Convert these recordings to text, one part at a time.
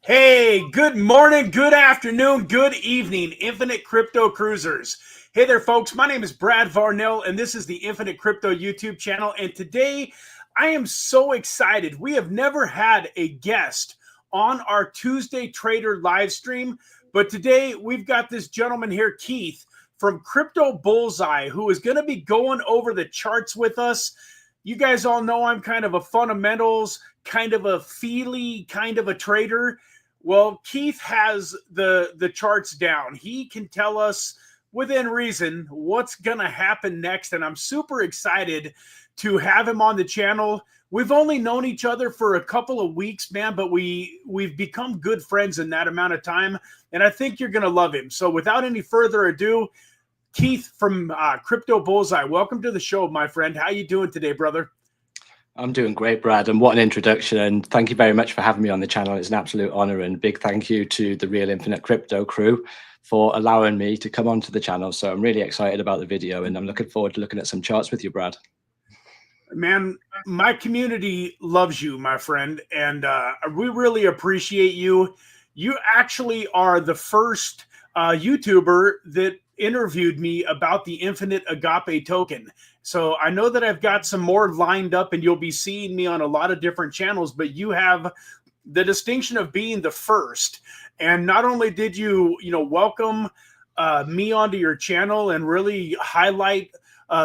Hey, good morning, good afternoon, good evening, Infinite Crypto Cruisers. Hey there, folks. My name is Brad Varnell, and this is the Infinite Crypto YouTube channel. And today, I am so excited. We have never had a guest on our Tuesday Trader live stream, but today we've got this gentleman here, Keith, from Crypto Bullseye, who is going to be going over the charts with us. You guys all know I'm kind of a fundamentals, kind of a feely, kind of a trader. Well, Keith has the charts down. He can tell us within reason what's going to happen next, and I'm super excited to have him on the channel. We've only known each other for a couple of weeks, man, but we've become good friends in that amount of time, and I think you're going to love him. So without any further ado, Keith from Crypto Bullseye, welcome to the show, my friend. How you doing today, brother? I'm doing great, Brad, and what an introduction, and thank you very much for having me on the channel. It's an absolute honor, and big thank you to the Real Infinite Crypto crew for allowing me to come onto the channel. So I'm really excited about the video, and I'm looking forward to looking at some charts with you, Brad. Man, my community loves you, my friend, and we really appreciate you. You actually are the first YouTuber that interviewed me about the Infinite AGAPE token. So I know that I've got some more lined up, and you'll be seeing me on a lot of different channels, but you have the distinction of being the first. And not only did you, welcome me onto your channel and really highlight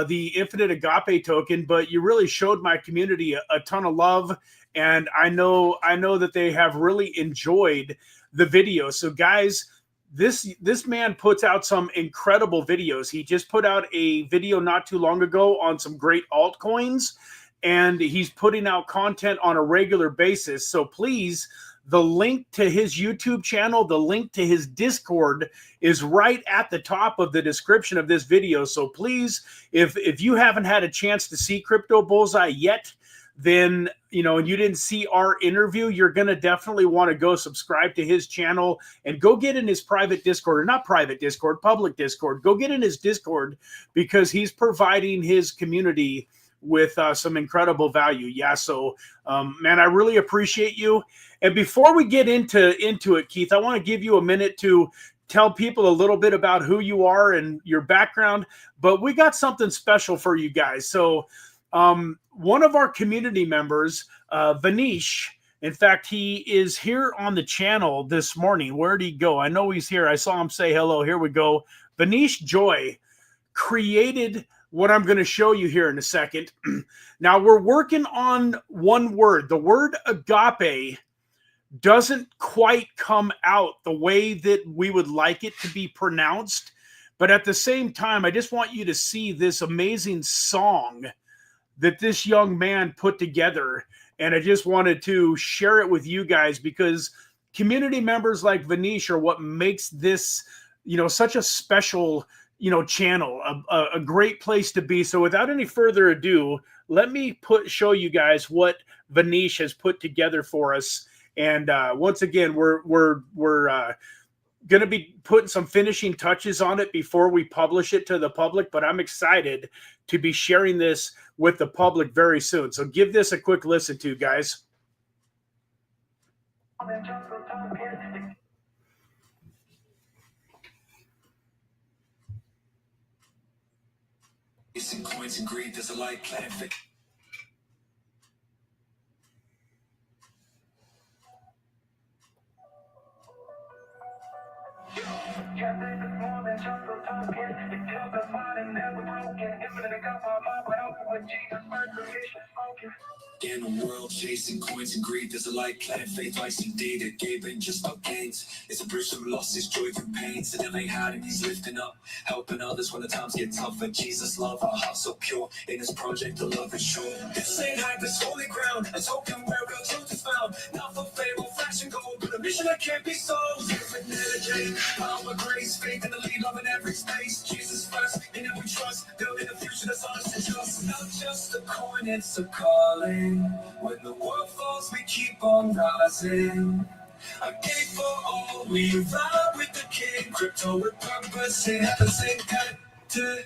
the Infinite AGAPE token, but you really showed my community a ton of love. And I know that they have really enjoyed the video. So guys, this man puts out some incredible videos. He just put out a video not too long ago on some great altcoins, and he's putting out content on a regular basis. So please, the link to his YouTube channel, the link to his Discord is right at the top of the description of this video. So please, if you haven't had a chance to see Crypto Bullseye yet, then, and you didn't see our interview, you're going to definitely want to go subscribe to his channel and go get in his private Discord, or not private Discord, public Discord. Go get in his Discord because he's providing his community with some incredible value. Yeah. So, man, I really appreciate you. And before we get into it, Keith, I want to give you a minute to tell people a little bit about who you are and your background, but we got something special for you guys. So, one of our community members, Vanish, in fact, he is here on the channel this morning. Where'd he go? I know he's here. I saw him say hello. Here we go. Vanish Joy created what I'm going to show you here in a second. Now, we're working on one word. The word agape doesn't quite come out the way that we would like it to be pronounced. But at the same time, I just want you to see this amazing song that this young man put together. And I just wanted to share it with you guys because community members like Vanish are what makes this, such a special, channel, a great place to be. So without any further ado, let me show you guys what Vanish has put together for us. And once again, we're going to be putting some finishing touches on it before we publish it to the public, but I'm excited to be sharing this with the public very soon. So give this a quick listen to, guys. Coins and greed, there's a light plan. In a world chasing coins and greed, there's a light plan. Faith, vice, and deed. AGAPE ain't just about gains. It's a bridge through losses, joy through pains. And ain't had it, he's lifting up, helping others when the times get tougher. Jesus love, our heart so pure. In his project, the love is sure. This ain't hype, it's holy ground. A token where real truth is found. Not for fame or flash and gold, but a mission that can't be sold. Infinite AGAPE, power, grace, faith in the lead, love in every space. Jesus first, in him we trust. Building a future that's honest and just. Not just a coin, it's a calling. When the world falls, we keep on rising. AGAPE for all, we ride with the king. Crypto with purpose, in heaven's same cut. decrypted.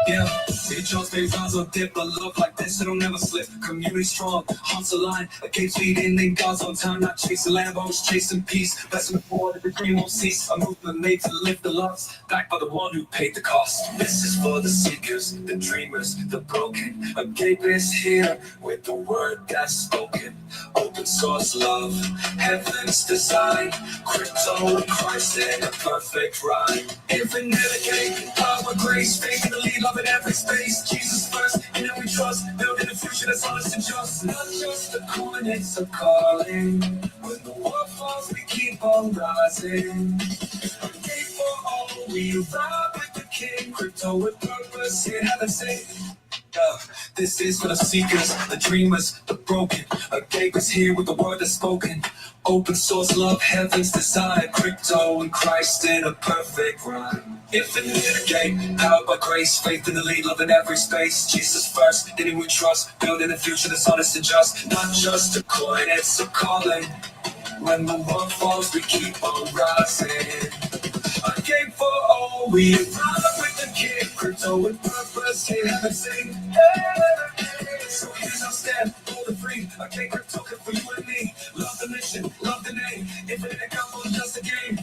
Yeah, see Charles Bay runs on dip, but love like this, it'll never slip. Community strong, hearts aligned, AGAPE leading, then God's on time, not chasing Lambos, chasing peace. Blessing the board, the dream won't cease. A movement made to lift the lost, backed by the one who paid the cost. This is for the seekers, the dreamers, the broken. AGAPE is here with the word that's spoken. Open source love, heaven's design. Crypto, Christ, and a perfect rhyme. Infinite AGAPE, power, grace, faith in the lead, love in every space. Jesus first, in every trust, building a future that's honest and just. Not just a coin, it's a calling. When the world falls, we keep on rising. AGAPE for all, we ride with the king. Crypto with purpose, in heaven's sake. This is for the seekers, the dreamers, the broken. AGAPE is here with the word that's spoken. Open source love, heaven's design. Crypto and Christ in a perfect rhyme. Infinite AGAPE, powered by grace, faith in the lead, love in every space. Jesus first, in him we trust, building a future that's honest and just. Not just a coin, it's a calling. When the world falls, we keep on rising. AGAPE for all, we ride with the king. Crypto with purpose, in heaven sing. So here's our stand, bold and free. AGAPE crypto for you and me. Love the mission, love the name. Infinite AGAPE more than just a game.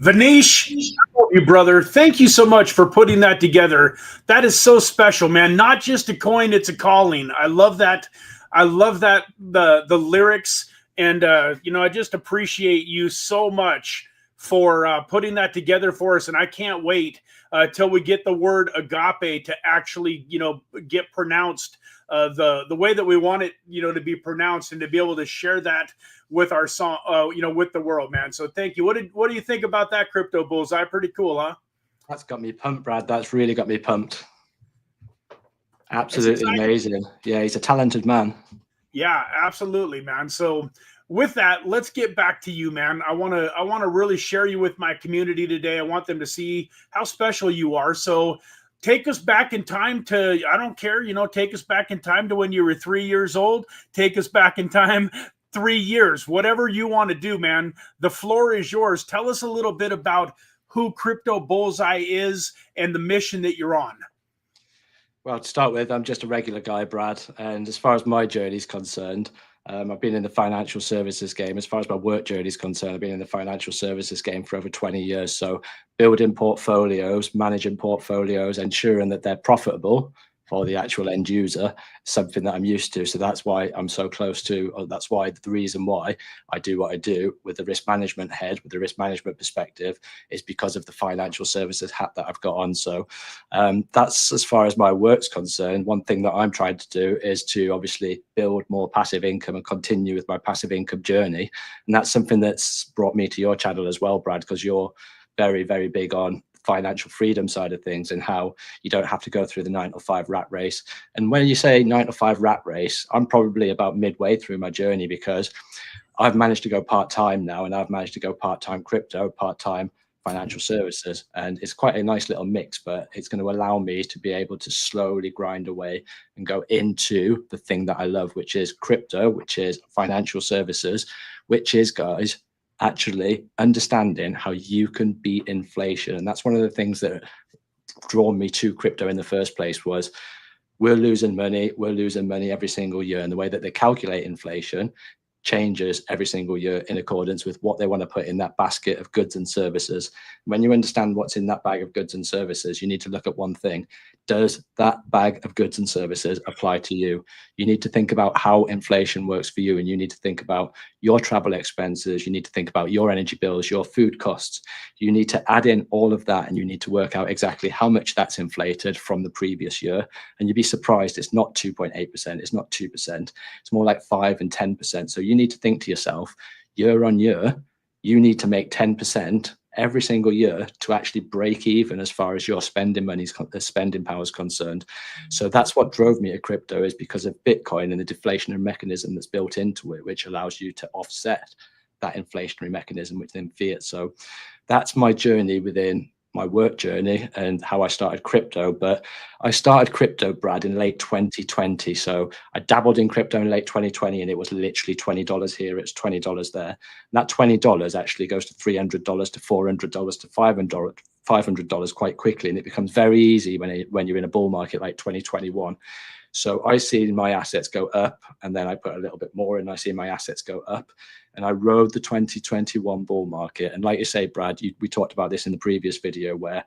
Vanish, I love you, brother. Thank you so much for putting that together. That is so special, man. Not just a coin, it's a calling. I love that. I love that, the lyrics. And, I just appreciate you so much for putting that together for us. And I can't wait till we get the word agape to actually, get pronounced the way that we want it, to be pronounced, and to be able to share that with our song, with the world, man. So thank you. What do you think about that, Crypto Bullseye? Pretty cool, huh? That's got me pumped, Brad. That's really got me pumped. Absolutely amazing. Yeah, he's a talented man. Yeah, absolutely, man. So with that, let's get back to you, man. I want to really share you with my community today. I want them to see how special you are. So take us back in time to, I don't care, take us back in time to when you were 3 years old. Take us back in time 3 years, whatever you want to do, man. The floor is yours. Tell us a little bit about who Crypto Bullseye is and the mission that you're on. Well, to start with, I'm just a regular guy, Brad. And as far as my journey is concerned, I've been in the financial services game. As far as my work journey is concerned, I've been in the financial services game for over 20 years. So building portfolios, managing portfolios, ensuring that they're profitable for the actual end user, something that I'm used to. So that's why I'm so close to, or that's why the reason why I do what I do with the risk management head, with the risk management perspective, is because of the financial services hat that I've got on. So that's as far as my work's concerned. One thing that I'm trying to do is to obviously build more passive income and continue with my passive income journey. And that's something that's brought me to your channel as well, Brad, because you're very, very big on financial freedom side of things and how you don't have to go through the 9 to 5 rat race. And when you say 9 to 5 rat race, I'm probably about midway through my journey, because I've managed to go part-time now, and I've managed to go part-time crypto, part-time financial services, and it's quite a nice little mix, but it's going to allow me to be able to slowly grind away and go into the thing that I love, which is crypto, which is financial services, which is, guys, actually understanding how you can beat inflation. And that's one of the things that drawn me to crypto in the first place. Was we're losing money every single year, and the way that they calculate inflation changes every single year in accordance with what they want to put in that basket of goods and services. When you understand what's in that bag of goods and services, you need to look at one thing. Does that bag of goods and services apply to you? You need to think about how inflation works for you, and you need to think about your travel expenses. You need to think about your energy bills, your food costs. You need to add in all of that, and you need to work out exactly how much that's inflated from the previous year. And you'd be surprised, it's not 2.8%, it's not 2%, it's more like 5 and 10%. So you need to think to yourself, year on year, you need to make 10% every single year to actually break even as far as your spending power is concerned. So that's what drove me to crypto, is because of Bitcoin and the deflationary mechanism that's built into it, which allows you to offset that inflationary mechanism within fiat. So that's my journey within my work journey and how I started crypto. But I started crypto, Brad, in late 2020. So I dabbled in crypto in late 2020, and it was literally $20 here, it's $20 there. And that $20 actually goes to $300 to $400 to $500 quite quickly, and it becomes very easy when you're in a bull market like 2021. So I see my assets go up, and then I put a little bit more in, and I see my assets go up. And I rode the 2021 bull market. And like you say, Brad, we talked about this in the previous video, where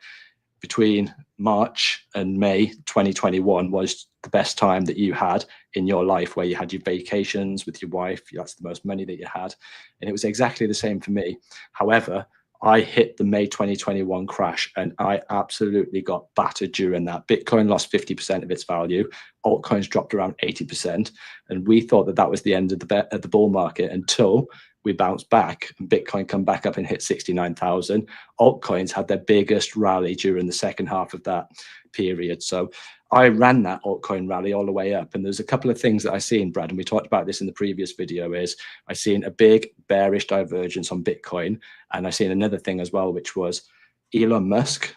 between March and May 2021 was the best time that you had in your life, where you had your vacations with your wife. That's the most money that you had. And it was exactly the same for me. However, I hit the May 2021 crash, and I absolutely got battered during that. Bitcoin lost 50% of its value. Altcoins dropped around 80%. And we thought that that was the end of the bull market until we bounced back and Bitcoin come back up and hit 69,000. Altcoins had their biggest rally during the second half of that period. So I ran that altcoin rally all the way up. And there's a couple of things that I seen, Brad, and we talked about this in the previous video, is I seen a big bearish divergence on Bitcoin. And I seen another thing as well, which was Elon Musk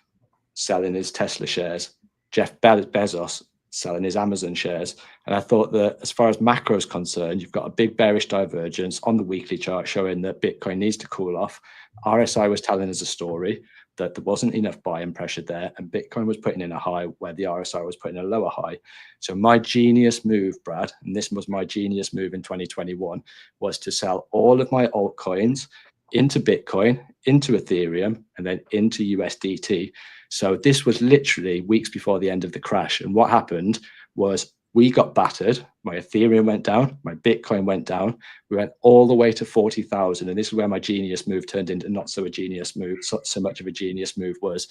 selling his Tesla shares, Jeff Bezos selling his Amazon shares. And I thought that as far as macro is concerned, you've got a big bearish divergence on the weekly chart showing that Bitcoin needs to cool off. RSI was telling us a story that there wasn't enough buying pressure there, and Bitcoin was putting in a high where the RSI was putting a lower high. So my genius move, Brad, and this was my genius move in 2021, was to sell all of my altcoins into Bitcoin, into Ethereum, and then into USDT. So this was literally weeks before the end of the crash. And what happened was we got battered. My Ethereum went down, my Bitcoin went down. We went all the way to 40,000. And this is where my genius move turned into not so a genius move, so much of a genius move was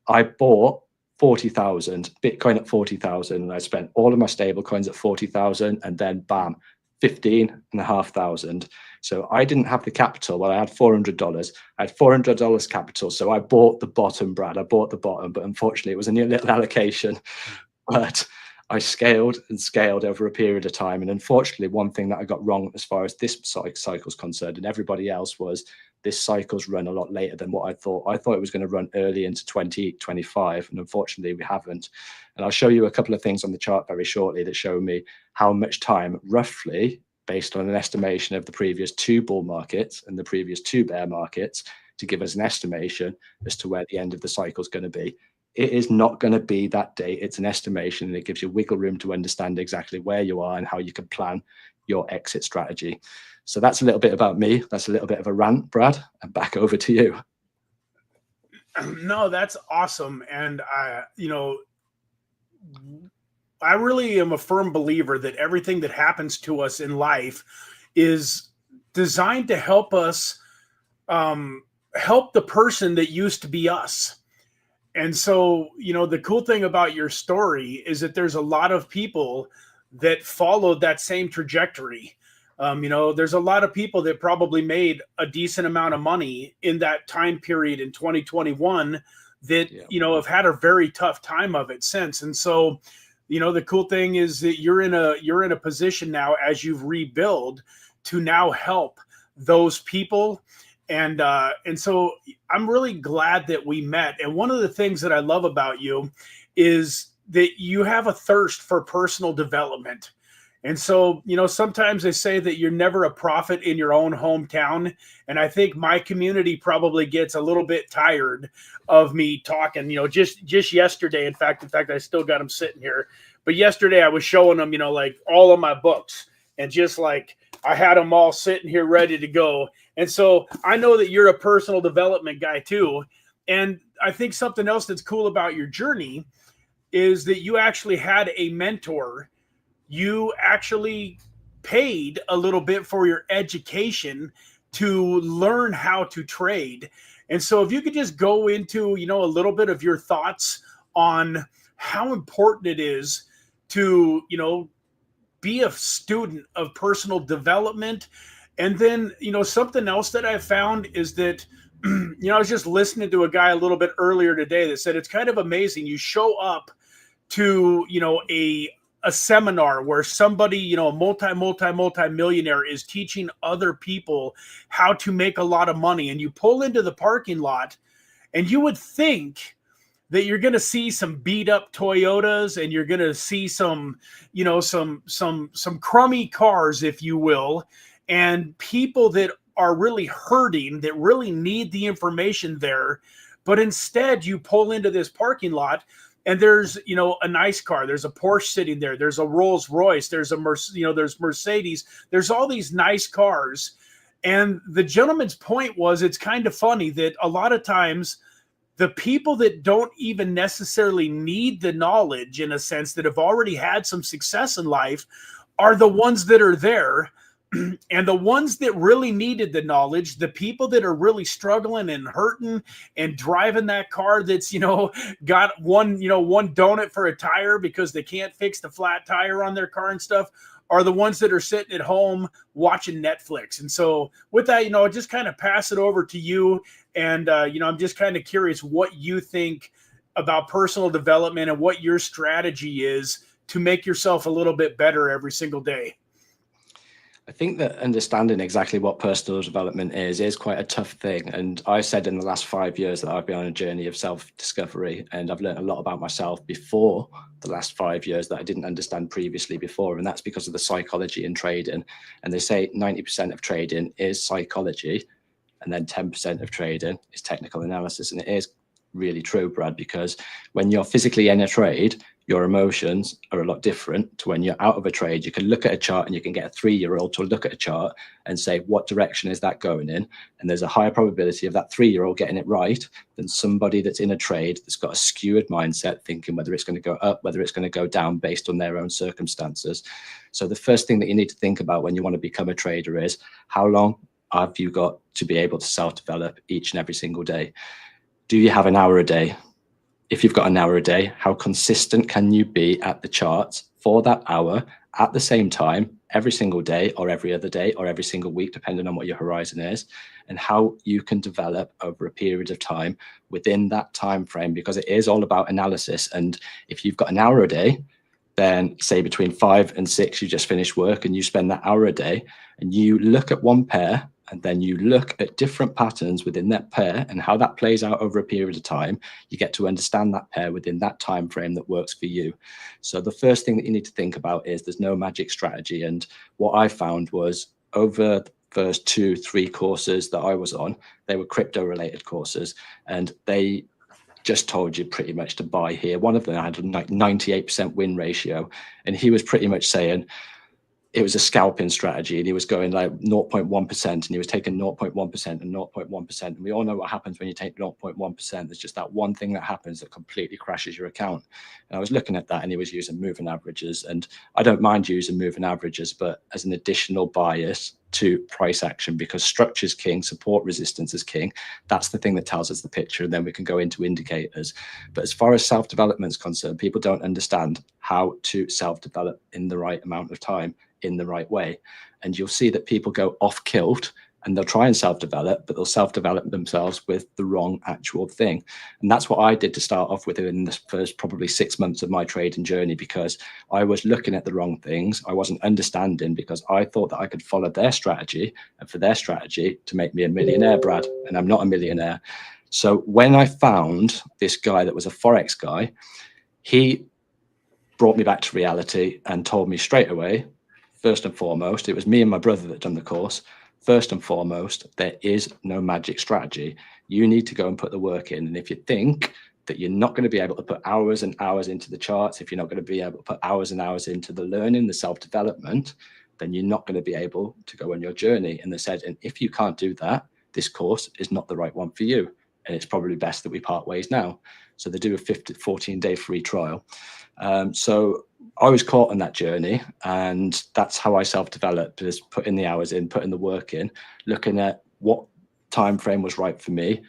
I bought 40,000, Bitcoin at 40,000. And I spent all of my stable coins at 40,000, and then bam, 15,500. So I didn't have the capital. Well, I had $400. I had $400 capital. So I bought the bottom, Brad. I bought the bottom, but unfortunately it was a new little allocation. But I scaled and scaled over a period of time. And unfortunately, one thing that I got wrong as far as this cycle is concerned, and everybody else, was this cycle's run a lot later than what I thought. I thought it was going to run early into 2025, and unfortunately we haven't. And I'll show you a couple of things on the chart very shortly that show me how much time, roughly, based on an estimation of the previous 2 bull markets and the previous 2 bear markets, to give us an estimation as to where the end of the cycle is going to be. It is not going to be that date. It's an estimation, and it gives you wiggle room to understand exactly where you are and how you can plan your exit strategy. So that's a little bit about me. That's a little bit of a rant, Brad, and back over to you. No, that's awesome. And I really am a firm believer that everything that happens to us in life is designed to help us help the person that used to be us. And so, the cool thing about your story is that there's a lot of people that followed that same trajectory. There's a lot of people that probably made a decent amount of money in that time period in 2021 that, have had a very tough time of it since. And so, the cool thing is that you're in a position now, as you've rebuilt, to now help those people. And so I'm really glad that we met. And one of the things that I love about you is that you have a thirst for personal development. And so, sometimes they say that you're never a prophet in your own hometown. And I think my community probably gets a little bit tired of me talking, just yesterday. In fact, I still got them sitting here. But yesterday I was showing them, like all of my books, and just like I had them all sitting here ready to go. And so I know that you're a personal development guy too. And I think something else that's cool about your journey is that you actually had a mentor. You actually paid a little bit for your education to learn how to trade. And so if you could just go into, a little bit of your thoughts on how important it is to, be a student of personal development. And then, something else that I found is that, I was just listening to a guy a little bit earlier today that said it's kind of amazing. You show up to, a seminar where somebody, a multi-millionaire is teaching other people how to make a lot of money. And you pull into the parking lot And you would think that you're going to see some beat up Toyotas, and you're going to see some, you know, some crummy cars, if you will, and people that are really hurting, that really need the information there. But instead you pull into this parking lot and there's, you know, a nice car, there's a Porsche sitting there, there's a Rolls Royce, there's there's Mercedes, there's all these nice cars. And the gentleman's point was, it's kind of funny that a lot of times the people that don't even necessarily need the knowledge, in a sense, that have already had some success in life, are the ones that are there. And the ones that really needed the knowledge, the people that are really struggling and hurting and driving that car that's, you know, got one donut for a tire because they can't fix the flat tire on their car and stuff, are the ones that are sitting at home watching Netflix. And so with that, you know, just kind of pass it over to you. And, you know, I'm just kind of curious what you think about personal development and what your strategy is to make yourself a little bit better every single day. I think that understanding exactly what personal development is quite a tough thing. And I said in the last 5 years that I've been on a journey of self-discovery, and I've learned a lot about myself before the last 5 years that I didn't understand previously before. And that's because of the psychology in trading. And they say 90% of trading is psychology, and then 10% of trading is technical analysis. And it is really true, Brad, because when you're physically in a trade, your emotions are a lot different to when you're out of a trade. You can look at a chart and you can get a 3-year-old to look at a chart and say, what direction is that going in? And there's a higher probability of that 3-year-old getting it right than somebody that's in a trade that's got a skewed mindset, thinking whether it's going to go up, whether it's going to go down based on their own circumstances. So the first thing that you need to think about when you want to become a trader is, how long have you got to be able to self-develop each and every single day? Do you have an hour a day? If you've got an hour a day, how consistent can you be at the charts for that hour at the same time every single day, or every other day, or every single week, depending on what your horizon is, and how you can develop over a period of time within that time frame, because it is all about analysis. And if you've got an hour a day, then say between 5 and 6 you just finish work and you spend that hour a day and you look at one pair, and then you look at different patterns within that pair and how that plays out over a period of time, you get to understand that pair within that time frame that works for you. So the first thing that you need to think about is there's no magic strategy. And what I found was, over the first 2-3 courses that I was on, they were crypto related courses, and they just told you pretty much to buy here. One of them had a 98% win ratio, and he was pretty much saying it was a scalping strategy, and he was going like 0.1%, and he was taking 0.1% and 0.1%. And we all know what happens when you take 0.1%. There's just that one thing that happens that completely crashes your account. And I was looking at that, and he was using moving averages. And I don't mind using moving averages, but as an additional bias to price action, because structure is king, support resistance is king. That's the thing that tells us the picture, and then we can go into indicators. But as far as self-development is concerned, people don't understand how to self-develop in the right amount of time, in the right way. And you'll see that people go off kilt and they'll try and self-develop, but they'll self-develop themselves with the wrong actual thing. And that's what I did to start off with in the first probably 6 months of my trading journey, because I was looking at the wrong things. I wasn't understanding, because I thought that I could follow their strategy, and for their strategy to make me a millionaire, Brad, and I'm not a millionaire. So when I found this guy that was a Forex guy, he brought me back to reality and told me straight away, first and foremost, it was me and my brother that done the course. First and foremost, there is no magic strategy. You need to go and put the work in. And if you think that you're not going to be able to put hours and hours into the charts, if you're not going to be able to put hours and hours into the learning, the self-development, then you're not going to be able to go on your journey. And they said, and if you can't do that, this course is not the right one for you. And it's probably best that we part ways now. So they do a 14-day free trial. So I was caught on that journey, and that's how I self-developed, is putting the hours in, putting the work in, looking at what time frame was right for me,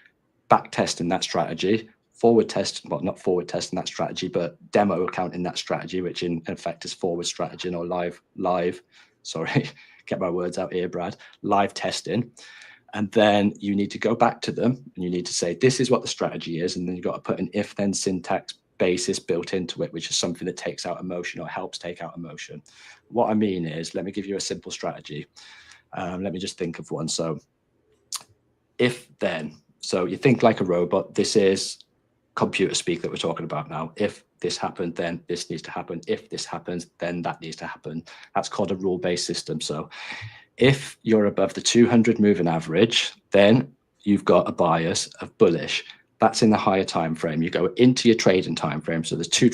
back testing that strategy, forward test, well, not forward testing that strategy, but demo accounting that strategy, which in effect is forward strategy, or live, sorry, get my words out here, Brad, live testing. And then you need to go back to them and you need to say, this is what the strategy is. And then you've got to put an if-then syntax basis built into it, which is something that takes out emotion or helps take out emotion. What I mean is, let me give you a simple strategy. Let me just think of one. So if then, So you think like a robot. This is computer speak that we're talking about now. If this happened, then this needs to happen. If this happens, then that needs to happen. That's called a rule-based system. So if you're above the 200 moving average, then you've got a bias of bullish. That's in the higher time frame. You go into your trading time frame. So there's two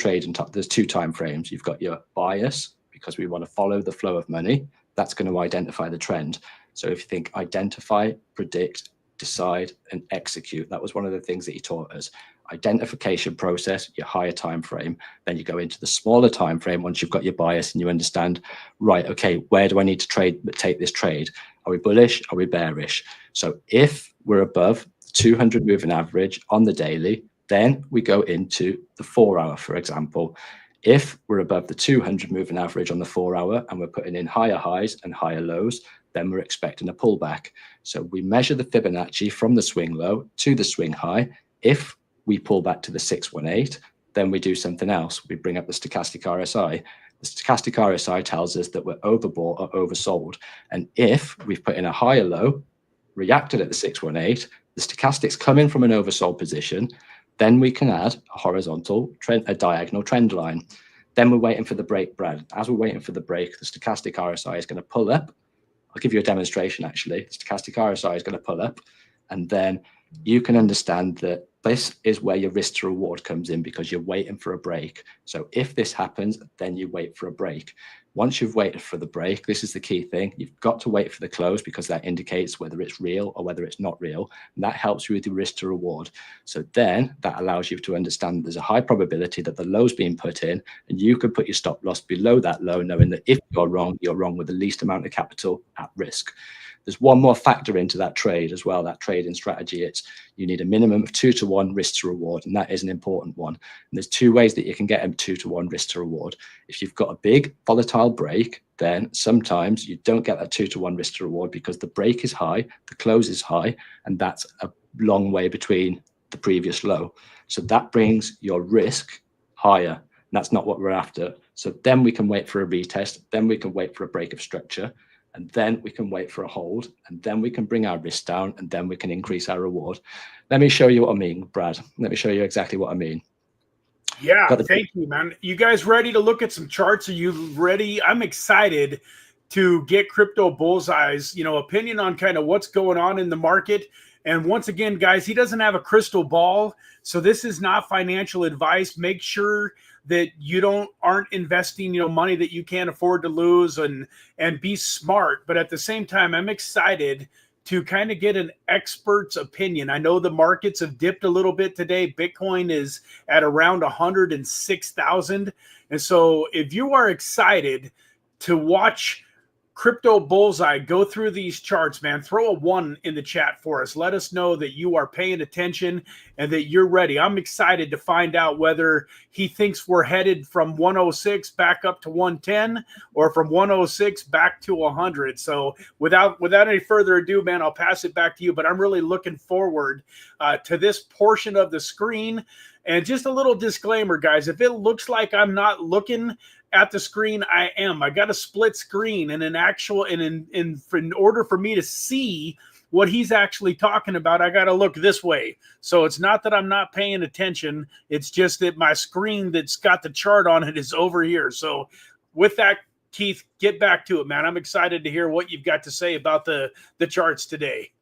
time frames. You've got your bias, because we want to follow the flow of money. That's going to identify the trend. So if you think identify, predict, decide, and execute, that was one of the things that he taught us. Identification process, your higher time frame. Then you go into the smaller time frame once you've got your bias and you understand, right, okay, where do I need to take this trade? Are we bullish? Are we bearish? So if we're above 200 moving average on the daily, then we go into the 4 hour, for example. If we're above the 200 moving average on the 4 hour and we're putting in higher highs and higher lows, then we're expecting a pullback. So we measure the Fibonacci from the swing low to the swing high. If we pull back to the 618, then we do something else. We bring up the stochastic RSI. The stochastic RSI tells us that we're overbought or oversold. And if we've put in a higher low, reacted at the 618, the stochastic's coming from an oversold position, then we can add a horizontal trend, a diagonal trend line. Then we're waiting for the break, Brad. As we're waiting for the break, the stochastic RSI is going to pull up. I'll give you a demonstration, actually. The stochastic RSI is going to pull up, and then you can understand that this is where your risk to reward comes in, because you're waiting for a break. So if this happens, then you wait for a break. Once you've waited for the break, this is the key thing. You've got to wait for the close, because that indicates whether it's real or whether it's not real. And that helps you with your risk to reward. So then that allows you to understand there's a high probability that the low's being put in, and you can put your stop loss below that low, knowing that if you're wrong with the least amount of capital at risk. There's one more factor into that trade as well, that trading strategy. It's you need a minimum of 2 to 1 risk to reward, and that is an important one. And there's two ways that you can get a 2 to 1 risk to reward. If you've got a big volatile break, then sometimes you don't get that 2 to 1 risk to reward, because the break is high, the close is high, and that's a long way between the previous low. So that brings your risk higher, and that's not what we're after. So then we can wait for a retest, then we can wait for a break of structure, and then we can wait for a hold, and then we can bring our risk down, and then we can increase our reward. Let me show you what I mean, Brad. Let me show you exactly what I mean. Yeah, thank you, man. You guys ready to look at some charts? Are you ready? I'm excited to get Crypto Bullseye's, opinion on kind of what's going on in the market. And once again, guys, he doesn't have a crystal ball, so this is not financial advice. Make sure that you aren't investing, money that you can't afford to lose, and be smart. But at the same time, I'm excited to kind of get an expert's opinion. I know the markets have dipped a little bit today. Bitcoin is at around 106,000. And so if you are excited to watch Crypto Bullseye go through these charts, man, throw a 1 in the chat for us. Let us know that you are paying attention and that you're ready. I'm excited to find out whether he thinks we're headed from 106 back up to 110, or from 106 back to 100. So without any further ado, man, I'll pass it back to you. But I'm really looking forward to this portion of the screen. And just a little disclaimer, guys, if it looks like I'm not looking at the screen, I am. I got a split screen, and in order for me to see what he's actually talking about, I got to look this way. So it's not that I'm not paying attention. It's just that my screen that's got the chart on it is over here. So with that, Keith, get back to it, man. I'm excited to hear what you've got to say about the charts today.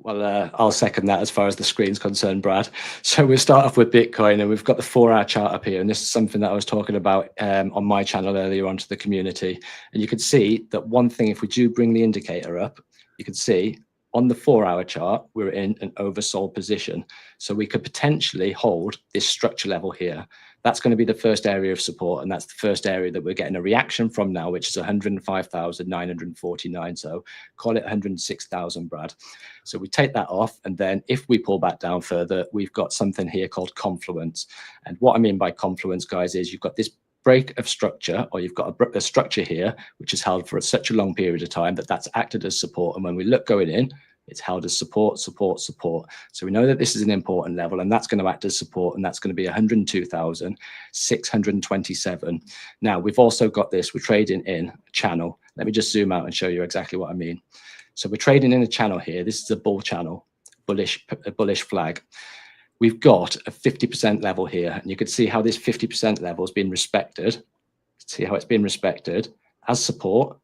Well, I'll second that as far as the screen's concerned, Brad. So we'll start off with Bitcoin, and we've got the 4-hour chart up here. And this is something that I was talking about on my channel earlier on to the community. And you can see that one thing, if we do bring the indicator up, you can see on the 4-hour chart, we're in an oversold position. So we could potentially hold this structure level here. That's going to be the first area of support, and that's the first area that we're getting a reaction from now, which is 105,949. So call it 106,000, Brad. So we take that off, and then if we pull back down further, we've got something here called confluence. And what I mean by confluence, guys, is you've got this break of structure, or you've got a structure here, which is held for such a long period of time that that's acted as support. And when we look going in, it's held as support, support, support. So we know that this is an important level, and that's going to act as support, and that's going to be 102,627. Now, we've also got this, we're trading in a channel. Let me just zoom out and show you exactly what I mean. So we're trading in a channel here. This is a bull channel. bullish flag. We've got a 50% level here, and you can see how this 50% level has been respected. See how it's been respected as support,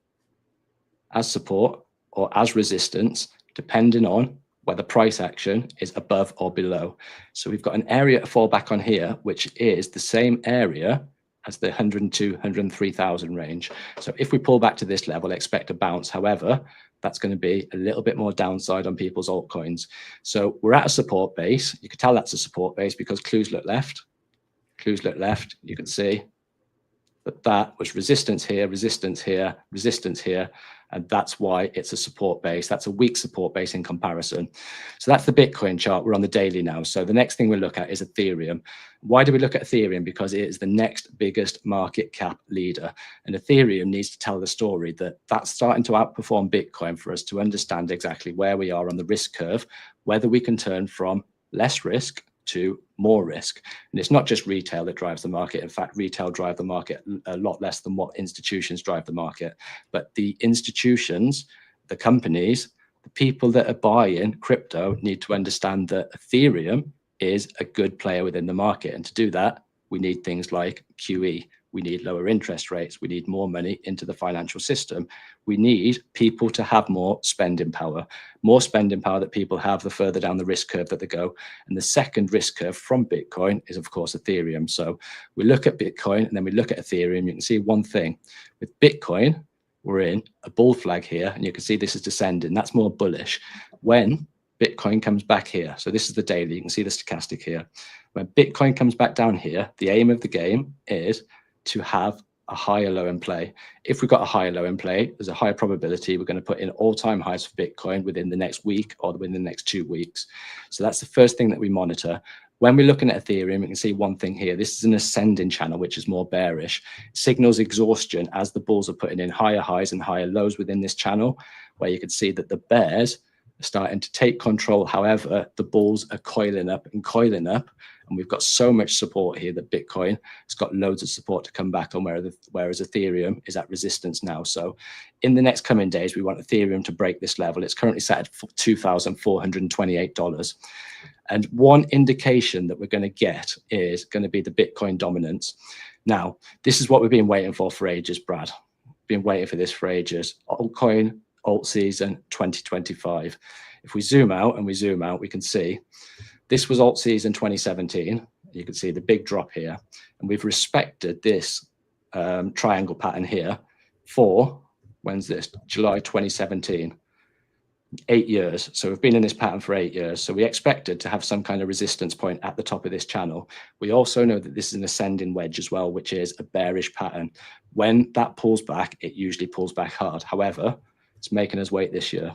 or as resistance, depending on whether price action is above or below. So we've got an area to fall back on here, which is the same area as the 102, 103,000 range. So if we pull back to this level, expect a bounce. However, that's going to be a little bit more downside on people's altcoins. So we're at a support base. You can tell that's a support base because clues look left. Clues look left. You can see that that was resistance here, resistance here, resistance here. And that's why it's a support base. That's a weak support base in comparison. So that's the Bitcoin chart. We're on the daily now. So the next thing we'll look at is Ethereum. Why do we look at Ethereum? Because it is the next biggest market cap leader. And Ethereum needs to tell the story that that's starting to outperform Bitcoin for us to understand exactly where we are on the risk curve, whether we can turn from less risk to more risk. And it's not just retail that drives the market. In fact, retail drive the market a lot less than what institutions drive the market. But the institutions, the companies, the people that are buying crypto need to understand that Ethereum is a good player within the market. And to do that, we need things like QE. We need lower interest rates. We need more money into the financial system. We need people to have more spending power. More spending power that people have, the further down the risk curve that they go. And the second risk curve from Bitcoin is, of course, Ethereum. So we look at Bitcoin and then we look at Ethereum. You can see one thing. With Bitcoin, we're in a bull flag here. And you can see this is descending. That's more bullish. When Bitcoin comes back here, so this is the daily. You can see the stochastic here. When Bitcoin comes back down here, the aim of the game is to have a higher low in play. If we've got a higher low in play, there's a higher probability we're going to put in all-time highs for Bitcoin within the next week or within the next 2 weeks. So that's the first thing that we monitor. When we're looking at Ethereum, you can see one thing here. This is an ascending channel, which is more bearish. It signals exhaustion as the bulls are putting in higher highs and higher lows within this channel, where you can see that the bears are starting to take control. However, the bulls are coiling up and coiling up. And we've got so much support here that Bitcoin has got loads of support to come back on, whereas Ethereum is at resistance now. So in the next coming days, we want Ethereum to break this level. It's currently set at $2,428. And one indication that we're going to get is going to be the Bitcoin dominance. Now, this is what we've been waiting for ages, Brad. Been waiting for this for ages. Altcoin, alt season 2025. If we zoom out and we zoom out, we can see this was alt season 2017. You can see the big drop here. And we've respected this triangle pattern here for, when's this? July 2017. 8 years. So we've been in this pattern for 8 years. So we expected to have some kind of resistance point at the top of this channel. We also know that this is an ascending wedge as well, which is a bearish pattern. When that pulls back, it usually pulls back hard. However, it's making us wait this year.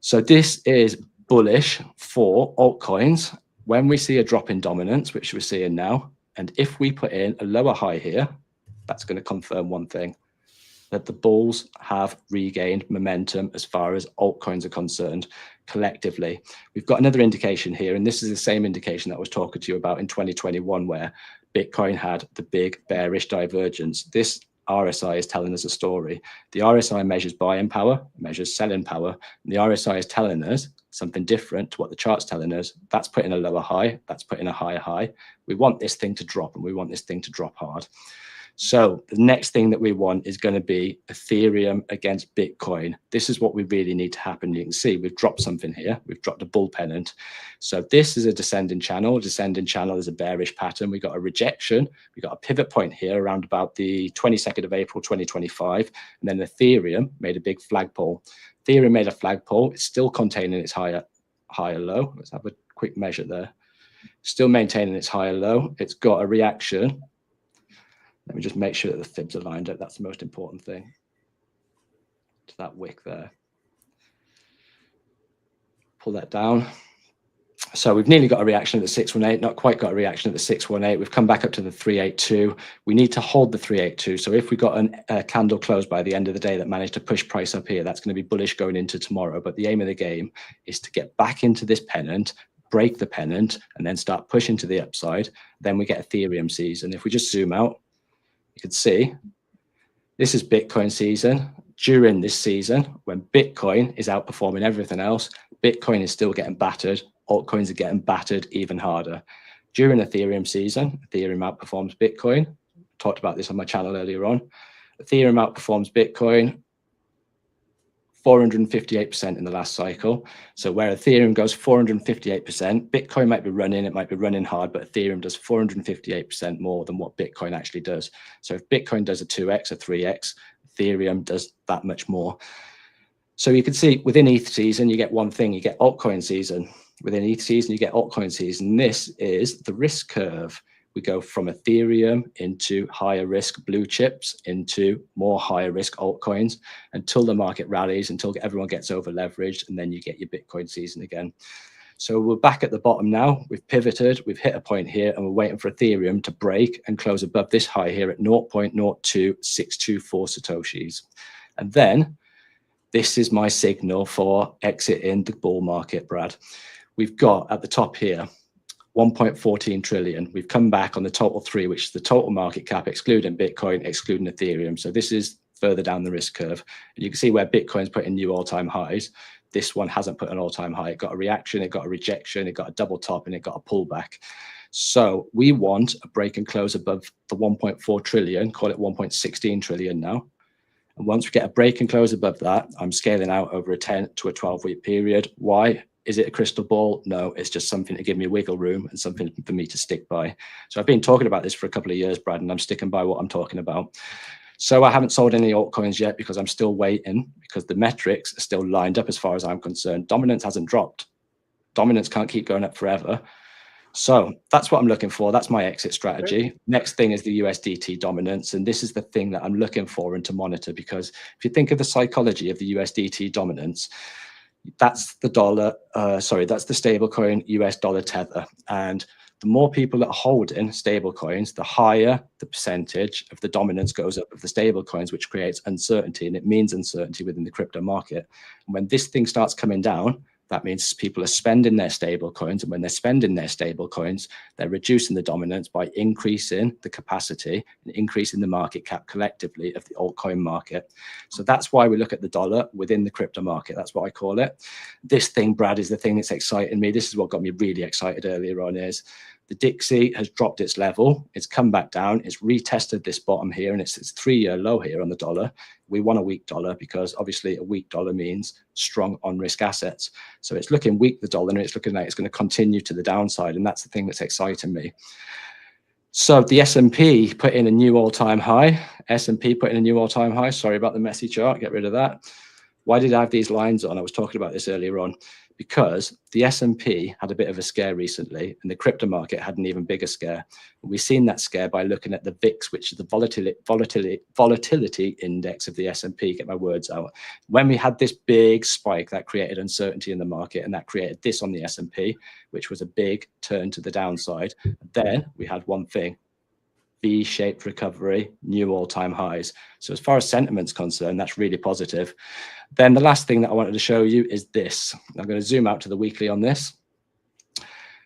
So this is bullish for altcoins when we see a drop in dominance, which we're seeing now. And if we put in a lower high here, that's going to confirm one thing, that the bulls have regained momentum as far as altcoins are concerned collectively. We've got another indication here, and this is the same indication that I was talking to you about in 2021, where Bitcoin had the big bearish divergence. This RSI is telling us a story. The RSI measures buying power, measures selling power, and the RSI is telling us something different to what the chart's telling us. That's putting a lower high, that's putting a higher high. We want this thing to drop, and we want this thing to drop hard. So the next thing that we want is going to be Ethereum against Bitcoin. This is what we really need to happen. You can see we've dropped something here. We've dropped a bull pennant. So this is a descending channel. Descending channel is a bearish pattern. We got a rejection. We got a pivot point here around about the 22nd of April, 2025. And then Ethereum made a big flagpole. Ethereum made a flagpole. It's still containing its higher low. Let's have a quick measure there. Still maintaining its higher low. It's got a reaction. Let me just make sure that the fibs are lined up. That's the most important thing. To that wick there. Pull that down. So we've nearly got a reaction at the 618, not quite got a reaction at the 618. We've come back up to the 382. We need to hold the 382. So if we got a candle close by the end of the day that managed to push price up here, that's going to be bullish going into tomorrow. But the aim of the game is to get back into this pennant, break the pennant, and then start pushing to the upside. Then we get Ethereum season. If we just zoom out, you can see this is Bitcoin season. During this season, when Bitcoin is outperforming everything else, Bitcoin is still getting battered. Altcoins are getting battered even harder. During Ethereum season, Ethereum outperforms Bitcoin. Talked about this on my channel earlier on. Ethereum outperforms Bitcoin 458% in the last cycle. So where Ethereum goes 458%, Bitcoin might be running hard, but Ethereum does 458% more than what Bitcoin actually does. So if Bitcoin does a 2x or 3x, Ethereum does that much more. So you can see within ETH season, you get one thing, you get altcoin season. Within ETH season, you get altcoin season. This is the risk curve. We go from Ethereum into higher risk blue chips into more higher risk altcoins until the market rallies, until everyone gets over leveraged, and then you get your Bitcoin season again. So we're back at the bottom now. We've pivoted, we've hit a point here, and we're waiting for Ethereum to break and close above this high here at 0.02624 Satoshis. And then this is my signal for exiting the bull market, Brad. We've got at the top here 1.14 trillion. We've come back on the total three, which is the total market cap, excluding Bitcoin, excluding Ethereum. So this is further down the risk curve. And you can see where Bitcoin's putting new all-time highs. This one hasn't put an all-time high. It got a reaction, it got a rejection, it got a double top, and it got a pullback. So we want a break and close above the 1.4 trillion, call it 1.16 trillion now. And once we get a break and close above that, I'm scaling out over a 10 to a 12-week period. Why? Is it a crystal ball? No, it's just something to give me wiggle room and something for me to stick by. So I've been talking about this for a couple of years, Brad, and I'm sticking by what I'm talking about. So I haven't sold any altcoins yet because I'm still waiting, because the metrics are still lined up as far as I'm concerned. Dominance hasn't dropped. Dominance can't keep going up forever. So that's what I'm looking for. That's my exit strategy. Next thing is the USDT dominance. And this is the thing that I'm looking for and to monitor, because if you think of the psychology of the USDT dominance, that's the dollar, that's the stablecoin US dollar tether. And the more people that are holding stable coins, the higher the percentage of the dominance goes up of the stable coins, which creates uncertainty, and it means uncertainty within the crypto market. And when this thing starts coming down, that means people are spending their stable coins, and when they're spending their stable coins, they're reducing the dominance by increasing the capacity and increasing the market cap collectively of the altcoin market. So that's why we look at the dollar within the crypto market. That's what I call it. This thing, Brad, is the thing that's exciting me. This is what got me really excited earlier on, is the DXY has dropped its level. It's come back down. It's retested this bottom here, and it's 3-year low here on the dollar. We want a weak dollar because obviously a weak dollar means strong on-risk assets. So it's looking weak, the dollar, and it's looking like it's going to continue to the downside, and that's the thing that's exciting me. So the S&P put in a new all-time high. S&P put in a new all-time high. Sorry about the messy chart. Get rid of that. Why did I have these lines on? I was talking about this earlier on. Because the S&P had a bit of a scare recently, and the crypto market had an even bigger scare. And we've seen that scare by looking at the VIX, which is the volatility index of the S&P. Get my words out. When we had this big spike, that created uncertainty in the market, and that created this on the S&P, which was a big turn to the downside. Then we had one thing: V-shaped recovery, new all-time highs. So as far as sentiment's concerned, that's really positive. Then the last thing that I wanted to show you is this. I'm going to zoom out to the weekly on this.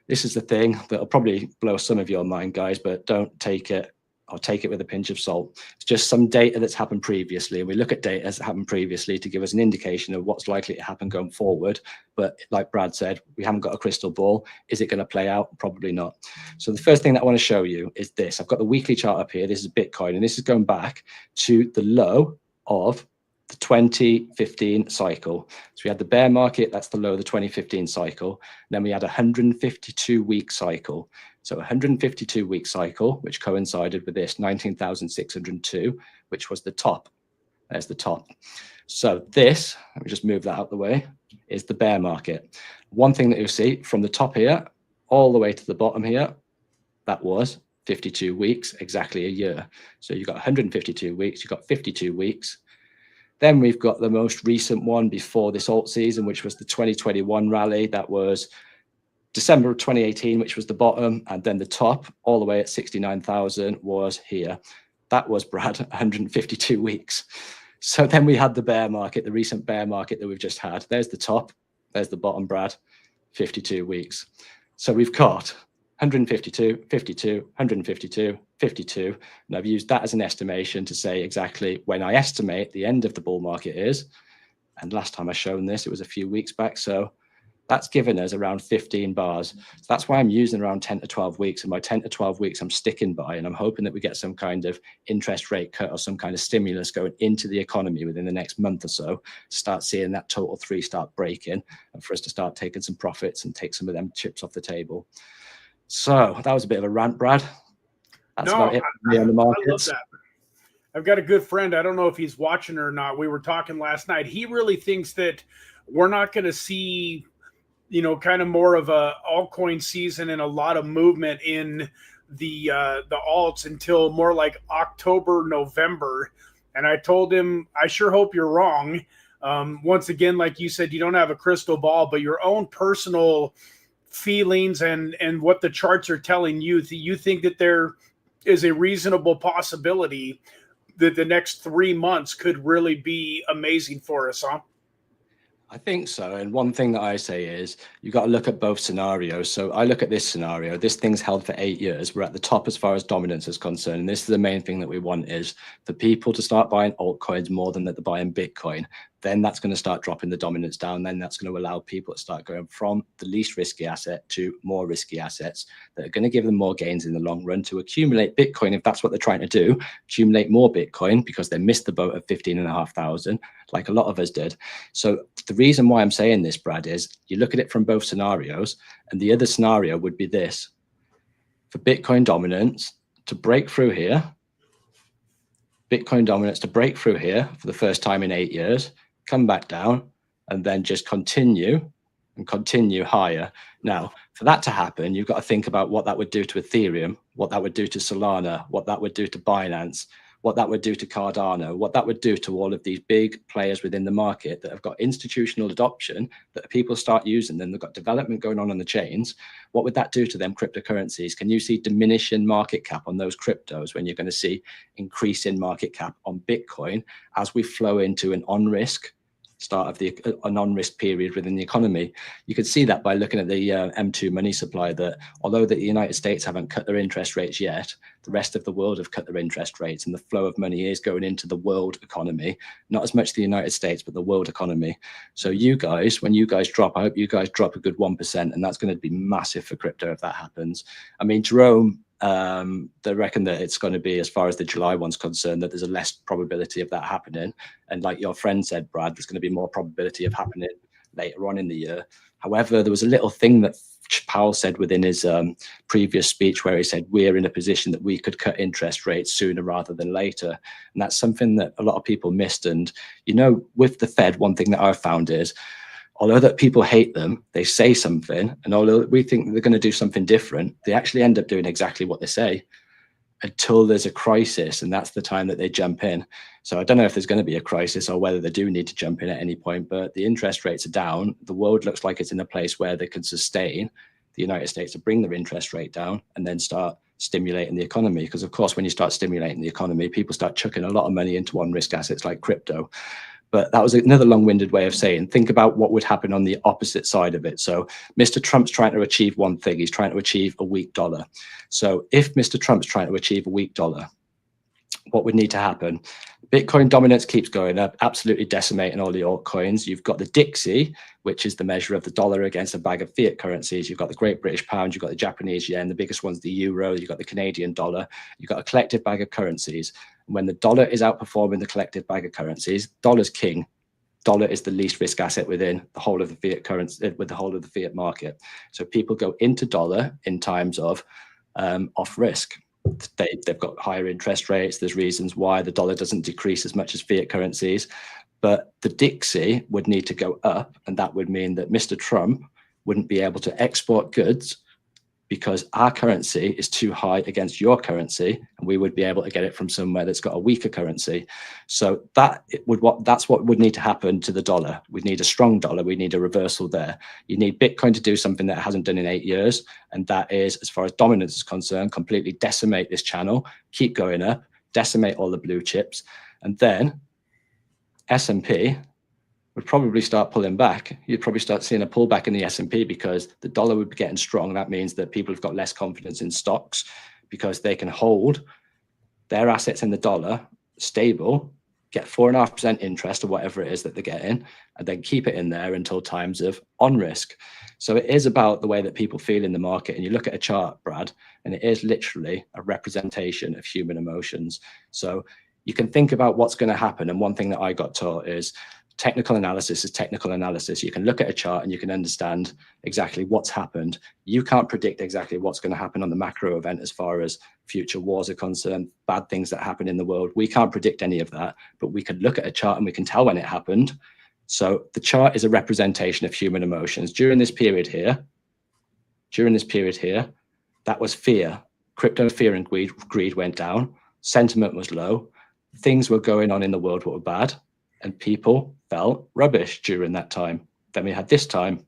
This is the thing that'll probably blow some of your mind, guys, but don't take it, or take it with a pinch of salt. It's just some data that's happened previously. And we look at data that's happened previously to give us an indication of what's likely to happen going forward. But like Brad said, we haven't got a crystal ball. Is it going to play out? Probably not. So the first thing that I want to show you is this. I've got the weekly chart up here. This is Bitcoin, and this is going back to the low of the 2015 cycle. So we had the bear market, that's the low of the 2015 cycle. And then we had a 152-week cycle. So a 152-week cycle, which coincided with this 19,602, which was the top. There's the top. So this, let me just move that out of the way, is the bear market. One thing that you'll see from the top here all the way to the bottom here, that was 52 weeks, exactly a year. So you've got 152 weeks, you've got 52 weeks. Then we've got the most recent one before this alt season, which was the 2021 rally. That was December of 2018, which was the bottom. And then the top all the way at 69,000 was here. That was, Brad, 152 weeks. So then we had the bear market, the recent bear market that we've just had. There's the top, there's the bottom, Brad, 52 weeks. So we've got 152, 52, 152, 52. And I've used that as an estimation to say exactly when I estimate the end of the bull market is. And last time I shown this, it was a few weeks back. So That's given us around 15 bars. So that's why I'm using around 10 to 12 weeks. And my 10 to 12 weeks, I'm sticking by, and I'm hoping that we get some kind of interest rate cut or some kind of stimulus going into the economy within the next month or so to start seeing that total 3 start breaking, and for us to start taking some profits and take some of them chips off the table. So that was a bit of a rant, Brad. That's about it for me on the markets. I love that. I've got a good friend. I don't know if he's watching or not. We were talking last night. He really thinks that we're not going to see, you know, kind of more of a altcoin season and a lot of movement in the alts until more like October, November. And I told him, I sure hope you're wrong. Once again, like you said, you don't have a crystal ball, but your own personal feelings and what the charts are telling you, you think that there is a reasonable possibility that the next 3 months could really be amazing for us, huh? I think so. And one thing that I say is you've got to look at both scenarios. So I look at this scenario. This thing's held for 8 years. We're at the top as far as dominance is concerned. And this is the main thing that we want, is for people to start buying altcoins more than that they're buying Bitcoin. Then that's going to start dropping the dominance down. Then that's going to allow people to start going from the least risky asset to more risky assets that are going to give them more gains in the long run to accumulate Bitcoin. If that's what they're trying to do, accumulate more Bitcoin because they missed the boat of 15,500, like a lot of us did. So the reason why I'm saying this, Brad, is you look at it from both scenarios, and the other scenario would be this: for Bitcoin dominance to break through here, Bitcoin dominance to break through here for the first time in 8 years, come back down, and then just continue and continue higher. Now, for that to happen, you've got to think about what that would do to Ethereum, what that would do to Solana, what that would do to Binance, what that would do to Cardano, what that would do to all of these big players within the market that have got institutional adoption, that people start using them, they've got development going on the chains. What would that do to them cryptocurrencies? Can you see diminishing market cap on those cryptos when you're going to see increase in market cap on Bitcoin as we flow into an on-risk start of a non-risk period within the economy? You could see that by looking at the M2 money supply, that although the United States haven't cut their interest rates yet, the rest of the world have cut their interest rates, and the flow of money is going into the world economy, not as much the United States, but the world economy. So you guys, when you guys drop, I hope you guys drop a good 1%, and that's going to be massive for crypto if that happens. I mean, Jerome, they reckon that it's going to be, as far as the July one's concerned, that there's a less probability of that happening. And like your friend said, Brad, there's going to be more probability of happening later on in the year. However, there was a little thing that Powell said within his previous speech where he said we're in a position that we could cut interest rates sooner rather than later. And that's something that a lot of people missed. And, you know, with the Fed, one thing that I've found is, although that people hate them, they say something, and although we think they're going to do something different, they actually end up doing exactly what they say until there's a crisis, and that's the time that they jump in. So I don't know if there's going to be a crisis or whether they do need to jump in at any point, but the interest rates are down. The world looks like it's in a place where they can sustain the United States to bring their interest rate down and then start stimulating the economy. Because of course, when you start stimulating the economy, people start chucking a lot of money into on-risk assets like crypto. But that was another long-winded way of saying, think about what would happen on the opposite side of it. So Mr. Trump's trying to achieve one thing. He's trying to achieve a weak dollar. So if Mr. Trump's trying to achieve a weak dollar, what would need to happen? Bitcoin dominance keeps going up, absolutely decimating all the altcoins. You've got the DXY, which is the measure of the dollar against a bag of fiat currencies. You've got the Great British Pound, you've got the Japanese yen, the biggest one's the euro, you've got the Canadian dollar, you've got a collective bag of currencies. When the dollar is outperforming the collective bag of currencies, dollar's king. Dollar is the least risk asset within the whole of the fiat currency, with the whole of the fiat market. So people go into dollar in times of off risk. They've got higher interest rates. There's reasons why the dollar doesn't decrease as much as fiat currencies, but the DXY would need to go up, and that would mean that Mr. Trump wouldn't be able to export goods because our currency is too high against your currency, and we would be able to get it from somewhere that's got a weaker currency. So that's what would need to happen to the dollar. We need a strong dollar. We need a reversal there. You need Bitcoin to do something that it hasn't done in 8 years, and that is, as far as dominance is concerned, completely decimate this channel, keep going up, decimate all the blue chips, and then S&P would probably start pulling back. You'd probably start seeing a pullback in the S&P because the dollar would be getting strong. That means that people have got less confidence in stocks because they can hold their assets in the dollar stable get 4.5% interest or whatever it is that they're getting, and then keep it in there until times of on risk. So it is about the way that people feel in the market. And you look at a chart, Brad, and it is literally a representation of human emotions. So you can think about what's going to happen. And one thing that I got taught is technical analysis is technical analysis. You can look at a chart and you can understand exactly what's happened. You can't predict exactly what's going to happen on the macro event as far as future wars are concerned, bad things that happen in the world. We can't predict any of that, but we can look at a chart and we can tell when it happened. So the chart is a representation of human emotions. During this period here, that was fear. Crypto fear and greed went down. Sentiment was low. Things were going on in the world that were bad, and people felt rubbish during that time. Then we had this time.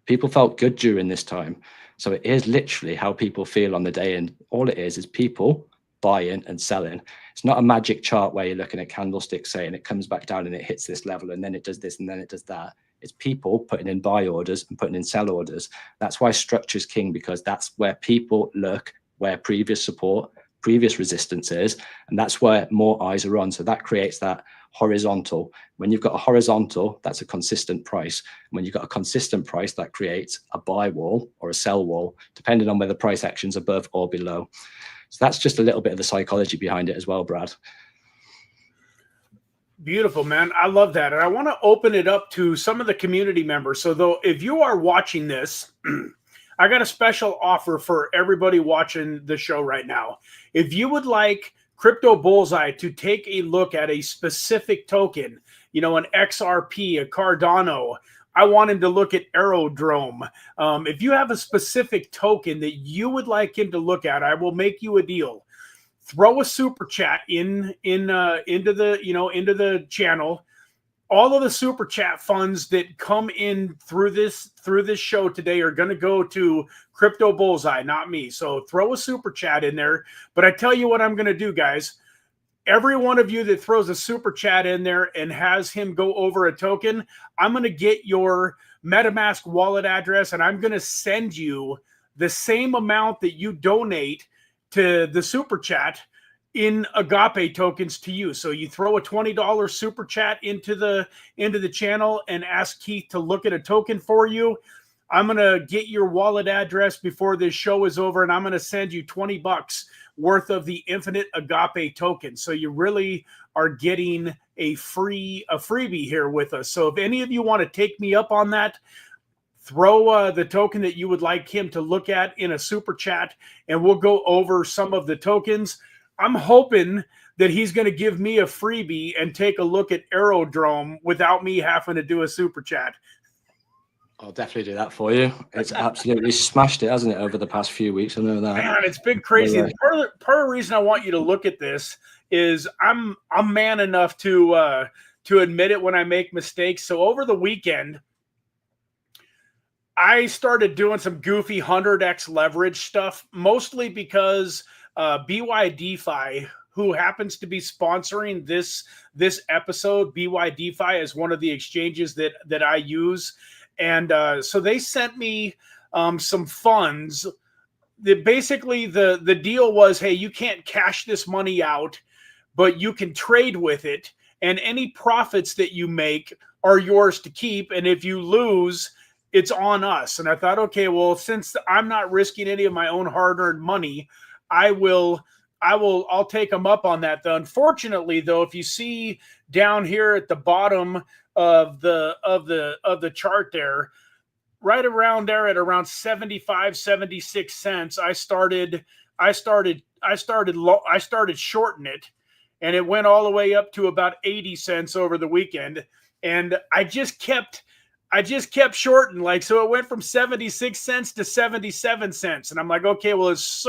People felt good during this time. So it is literally how people feel on the day, and all it is people buying and selling. It's not a magic chart where you're looking at candlesticks saying it comes back down and it hits this level and then it does this and then it does that. It's people putting in buy orders and putting in sell orders. That's why structure is king, because that's where people look where previous support, previous resistance is, and that's where more eyes are on. So that creates that horizontal. When you've got a horizontal, that's a consistent price. When you've got a consistent price, that creates a buy wall or a sell wall, depending on whether price action's above or below. So that's just a little bit of the psychology behind it as well, Brad. Beautiful, man. I love that. And I want to open it up to some of the community members. So though, if you are watching this, I got a special offer for everybody watching the show right now. If you would like Crypto Bullseye to take a look at a specific token, you know, an XRP, a Cardano, I want him to look at Aerodrome. If you have a specific token that you would like him to look at, I will make you a deal. Throw a super chat into the channel. All of the super chat funds that come in through this show today are going to go to Crypto Bullseye, not me. So throw a super chat in there. But I tell you what I'm going to do, guys. Every one of you that throws a super chat in there and has him go over a token, I'm going to get your MetaMask wallet address, and I'm going to send you the same amount that you donate to the super chat in AGAPE tokens to you. So you throw a $20 super chat into the channel and ask Keith to look at a token for you. I'm going to get your wallet address before this show is over, and I'm going to send you $20 worth of the infinite AGAPE token. So you really are getting a freebie here with us. So if any of you want to take me up on that, throw the token that you would like him to look at in a super chat, and we'll go over some of the tokens. I'm hoping that he's going to give me a freebie and take a look at Aerodrome without me having to do a super chat. I'll definitely do that for you. It's absolutely smashed it, hasn't it, over the past few weeks? I know that. Man, it's been crazy. Part of the reason I want you to look at this is I'm man enough to admit it when I make mistakes. So over the weekend, I started doing some goofy 100x leverage stuff, mostly because BYDFI, who happens to be sponsoring this episode, BYDFI is one of the exchanges that I use. And so they sent me some funds. Basically, the deal was, hey, you can't cash this money out, but you can trade with it. And any profits that you make are yours to keep. And if you lose, it's on us. And I thought, okay, well, since I'm not risking any of my own hard-earned money, I'll take them up on that. Though, unfortunately, though, if you see down here at the bottom of the chart there, right around there at around 75, 76 cents, I started shorting it, and it went all the way up to about 80 cents over the weekend, and I just kept shorting, like, so it went from 76 cents to 77 cents. And I'm like, okay, well, it's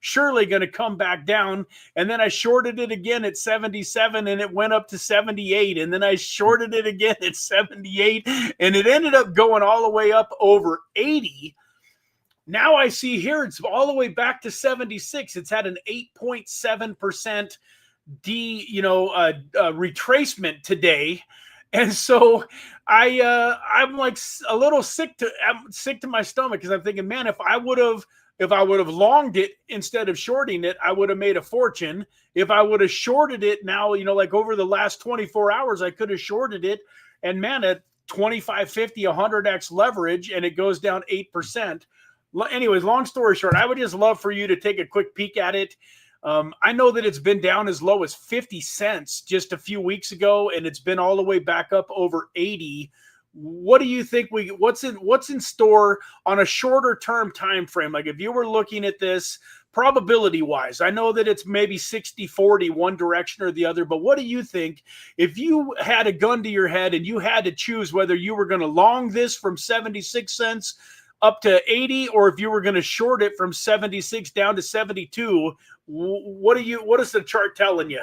surely going to come back down. And then I shorted it again at 77 and it went up to 78. And then I shorted it again at 78 and it ended up going all the way up over 80. Now I see here it's all the way back to 76. It's had an 8.7% retracement today. And so I'm like a little I'm sick to my stomach because I'm thinking, man, if I would have longed it instead of shorting it, I would have made a fortune. If I would have shorted it now, like over the last 24 hours, I could have shorted it. And man, at 25, 50, 100x leverage, and it goes down 8%. Anyways, long story short, I would just love for you to take a quick peek at it. I know that it's been down as low as 50 cents just a few weeks ago, and it's been all the way back up over 80. What do you think what's in store on a shorter term time frame? Like if you were looking at this probability wise, I know that it's maybe 60-40 one direction or the other, but what do you think if you had a gun to your head and you had to choose whether you were going to long this from 76 cents up to 80, or if you were going to short it from 76 down to 72? What is the chart telling you?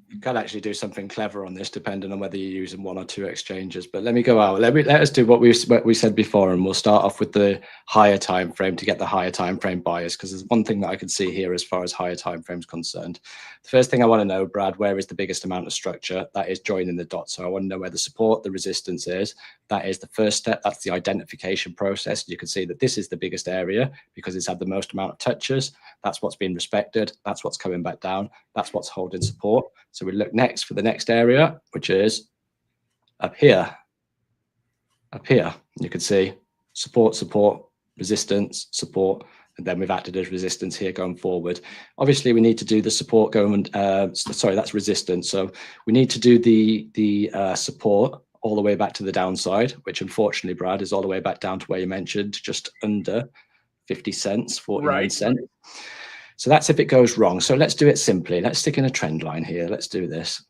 You can actually do something clever on this, depending on whether you're using one or two exchanges. But let me go out. Let us do what we said before, and we'll start off with the higher time frame to get the higher time frame bias, because there's one thing that I can see here as far as higher time frames concerned. The first thing I want to know, Brad, where is the biggest amount of structure? That is joining the dots. So I want to know where the support, the resistance is. That is the first step. That's the identification process. You can see that this is the biggest area because it's had the most amount of touches. That's what's been respected. That's what's coming back down. That's what's holding support. So we look next for the next area, which is up here. Up here, you can see support, support, resistance, support, and then we've acted as resistance here going forward. Obviously, we need to do the support going, sorry, that's resistance. So we need to do the support all the way back to the downside, which unfortunately, Brad, is all the way back down to where you mentioned, just under 50 cents, 49 cents. So that's if it goes wrong. So let's do it simply. Let's stick in a trend line here. Let's do this.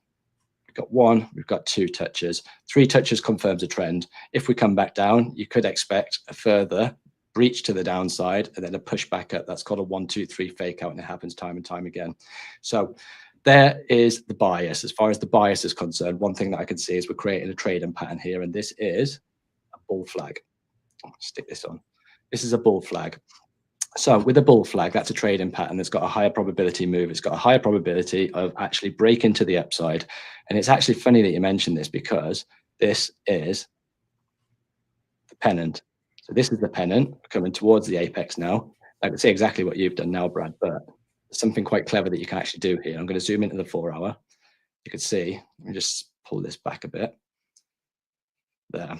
We've got one, we've got two touches. Three touches confirms a trend. If we come back down, you could expect a further breach to the downside and then a push back up. That's called a 1, 2, 3 fake out, and it happens time and time again. So there is the bias. As far as the bias is concerned, one thing that I can see is we're creating a trading pattern here, and this is a bull flag. I'll stick this on. This is a bull flag. So with a bull flag, that's a trading pattern that's got a higher probability move. It's got a higher probability of actually breaking to the upside. And it's actually funny that you mentioned this, because this is the pennant. So this is the pennant coming towards the apex now. I can see exactly what you've done now, Brad, but there's something quite clever that you can actually do here. I'm going to zoom into the 4 hour. You can see, let me just pull this back a bit. There.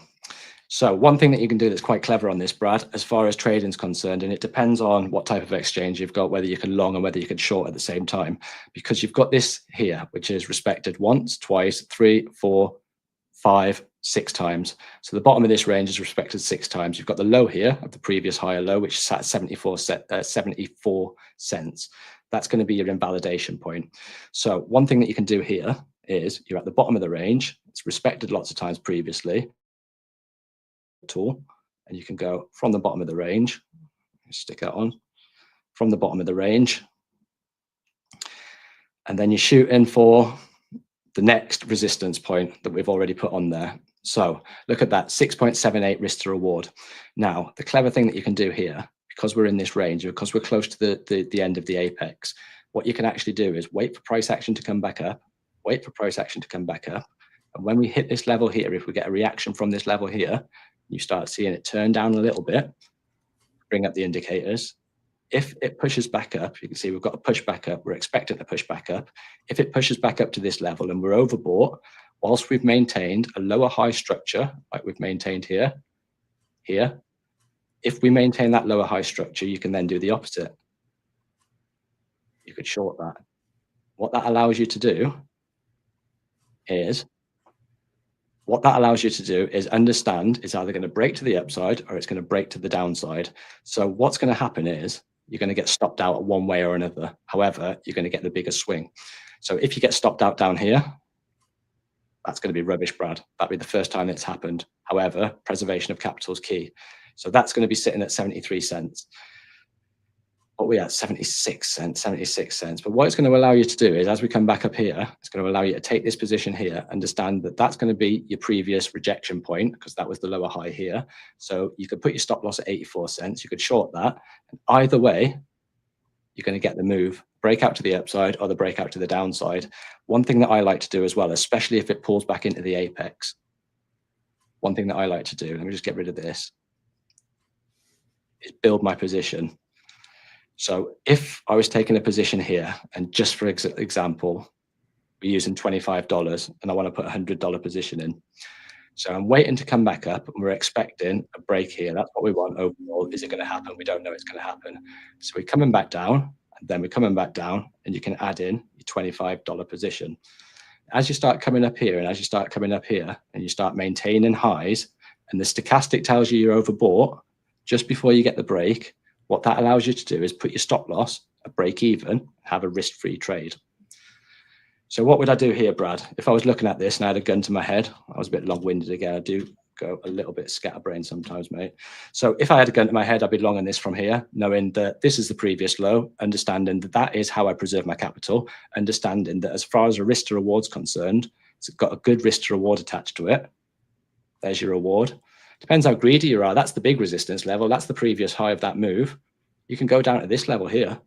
So one thing that you can do that's quite clever on this, Brad, as far as trading is concerned, and it depends on what type of exchange you've got, whether you can long and whether you can short at the same time, because you've got this here, which is respected once, twice, 3, 4, 5, 6 times. So the bottom of this range is respected 6 times. You've got the low here of the previous higher low, which is at 74 cents. That's going to be your invalidation point. So one thing that you can do here is you're at the bottom of the range. It's respected lots of times previously. Tool, and you can go from the bottom of the range, stick that on, from the bottom of the range, and then you shoot in for the next resistance point that we've already put on there. So look at that, 6.78 risk to reward. Now, the clever thing that you can do here, because we're in this range, because we're close to the end of the apex, what you can actually do is wait for price action to come back up, wait for price action to come back up, and when we hit this level here, if we get a reaction from this level here, you start seeing it turn down a little bit, bring up the indicators. If it pushes back up, you can see we've got a push back up. We're expecting a push back up. If it pushes back up to this level and we're overbought, whilst we've maintained a lower high structure, like we've maintained here, if we maintain that lower high structure, you can then do the opposite. You could short that. What that allows you to do is understand it's either going to break to the upside or it's going to break to the downside. So what's going to happen is you're going to get stopped out one way or another. However, you're going to get the biggest swing. So if you get stopped out down here, that's going to be rubbish, Brad. That'd be the first time it's happened. However, preservation of capital is key. So that's going to be sitting at 73 cents. What we at 76 cents. But what it's going to allow you to do is, as we come back up here, it's going to allow you to take this position here, understand that that's going to be your previous rejection point, because that was the lower high here. So you could put your stop loss at 84 cents. You could short that. And either way, you're going to get the move, breakout to the upside or the breakout to the downside. One thing that I like to do as well, especially if it pulls back into the apex, one thing that I like to do, let me just get rid of this, is build my position. So if I was taking a position here, and just for example, we're using $25 and I want to put a $100 position in. So I'm waiting to come back up and we're expecting a break here. That's what we want overall. Is it going to happen? We don't know it's going to happen. So we're coming back down and then we're coming back down, and you can add in your $25 position. As you start coming up here and as you start coming up here and you start maintaining highs and the stochastic tells you you're overbought just before you get the break, what that allows you to do is put your stop loss at break even, have a risk-free trade. So what would I do here, Brad? If I was looking at this and I had a gun to my head, I was a bit long-winded again. I do go a little bit scatterbrained sometimes, mate. So if I had a gun to my head, I'd be long on this from here, knowing that this is the previous low, understanding that that is how I preserve my capital, understanding that as far as a risk to reward's concerned, it's got a good risk to reward attached to it. There's your reward. Depends how greedy you are. That's the big resistance level. That's the previous high of that move. You can go down to this level here.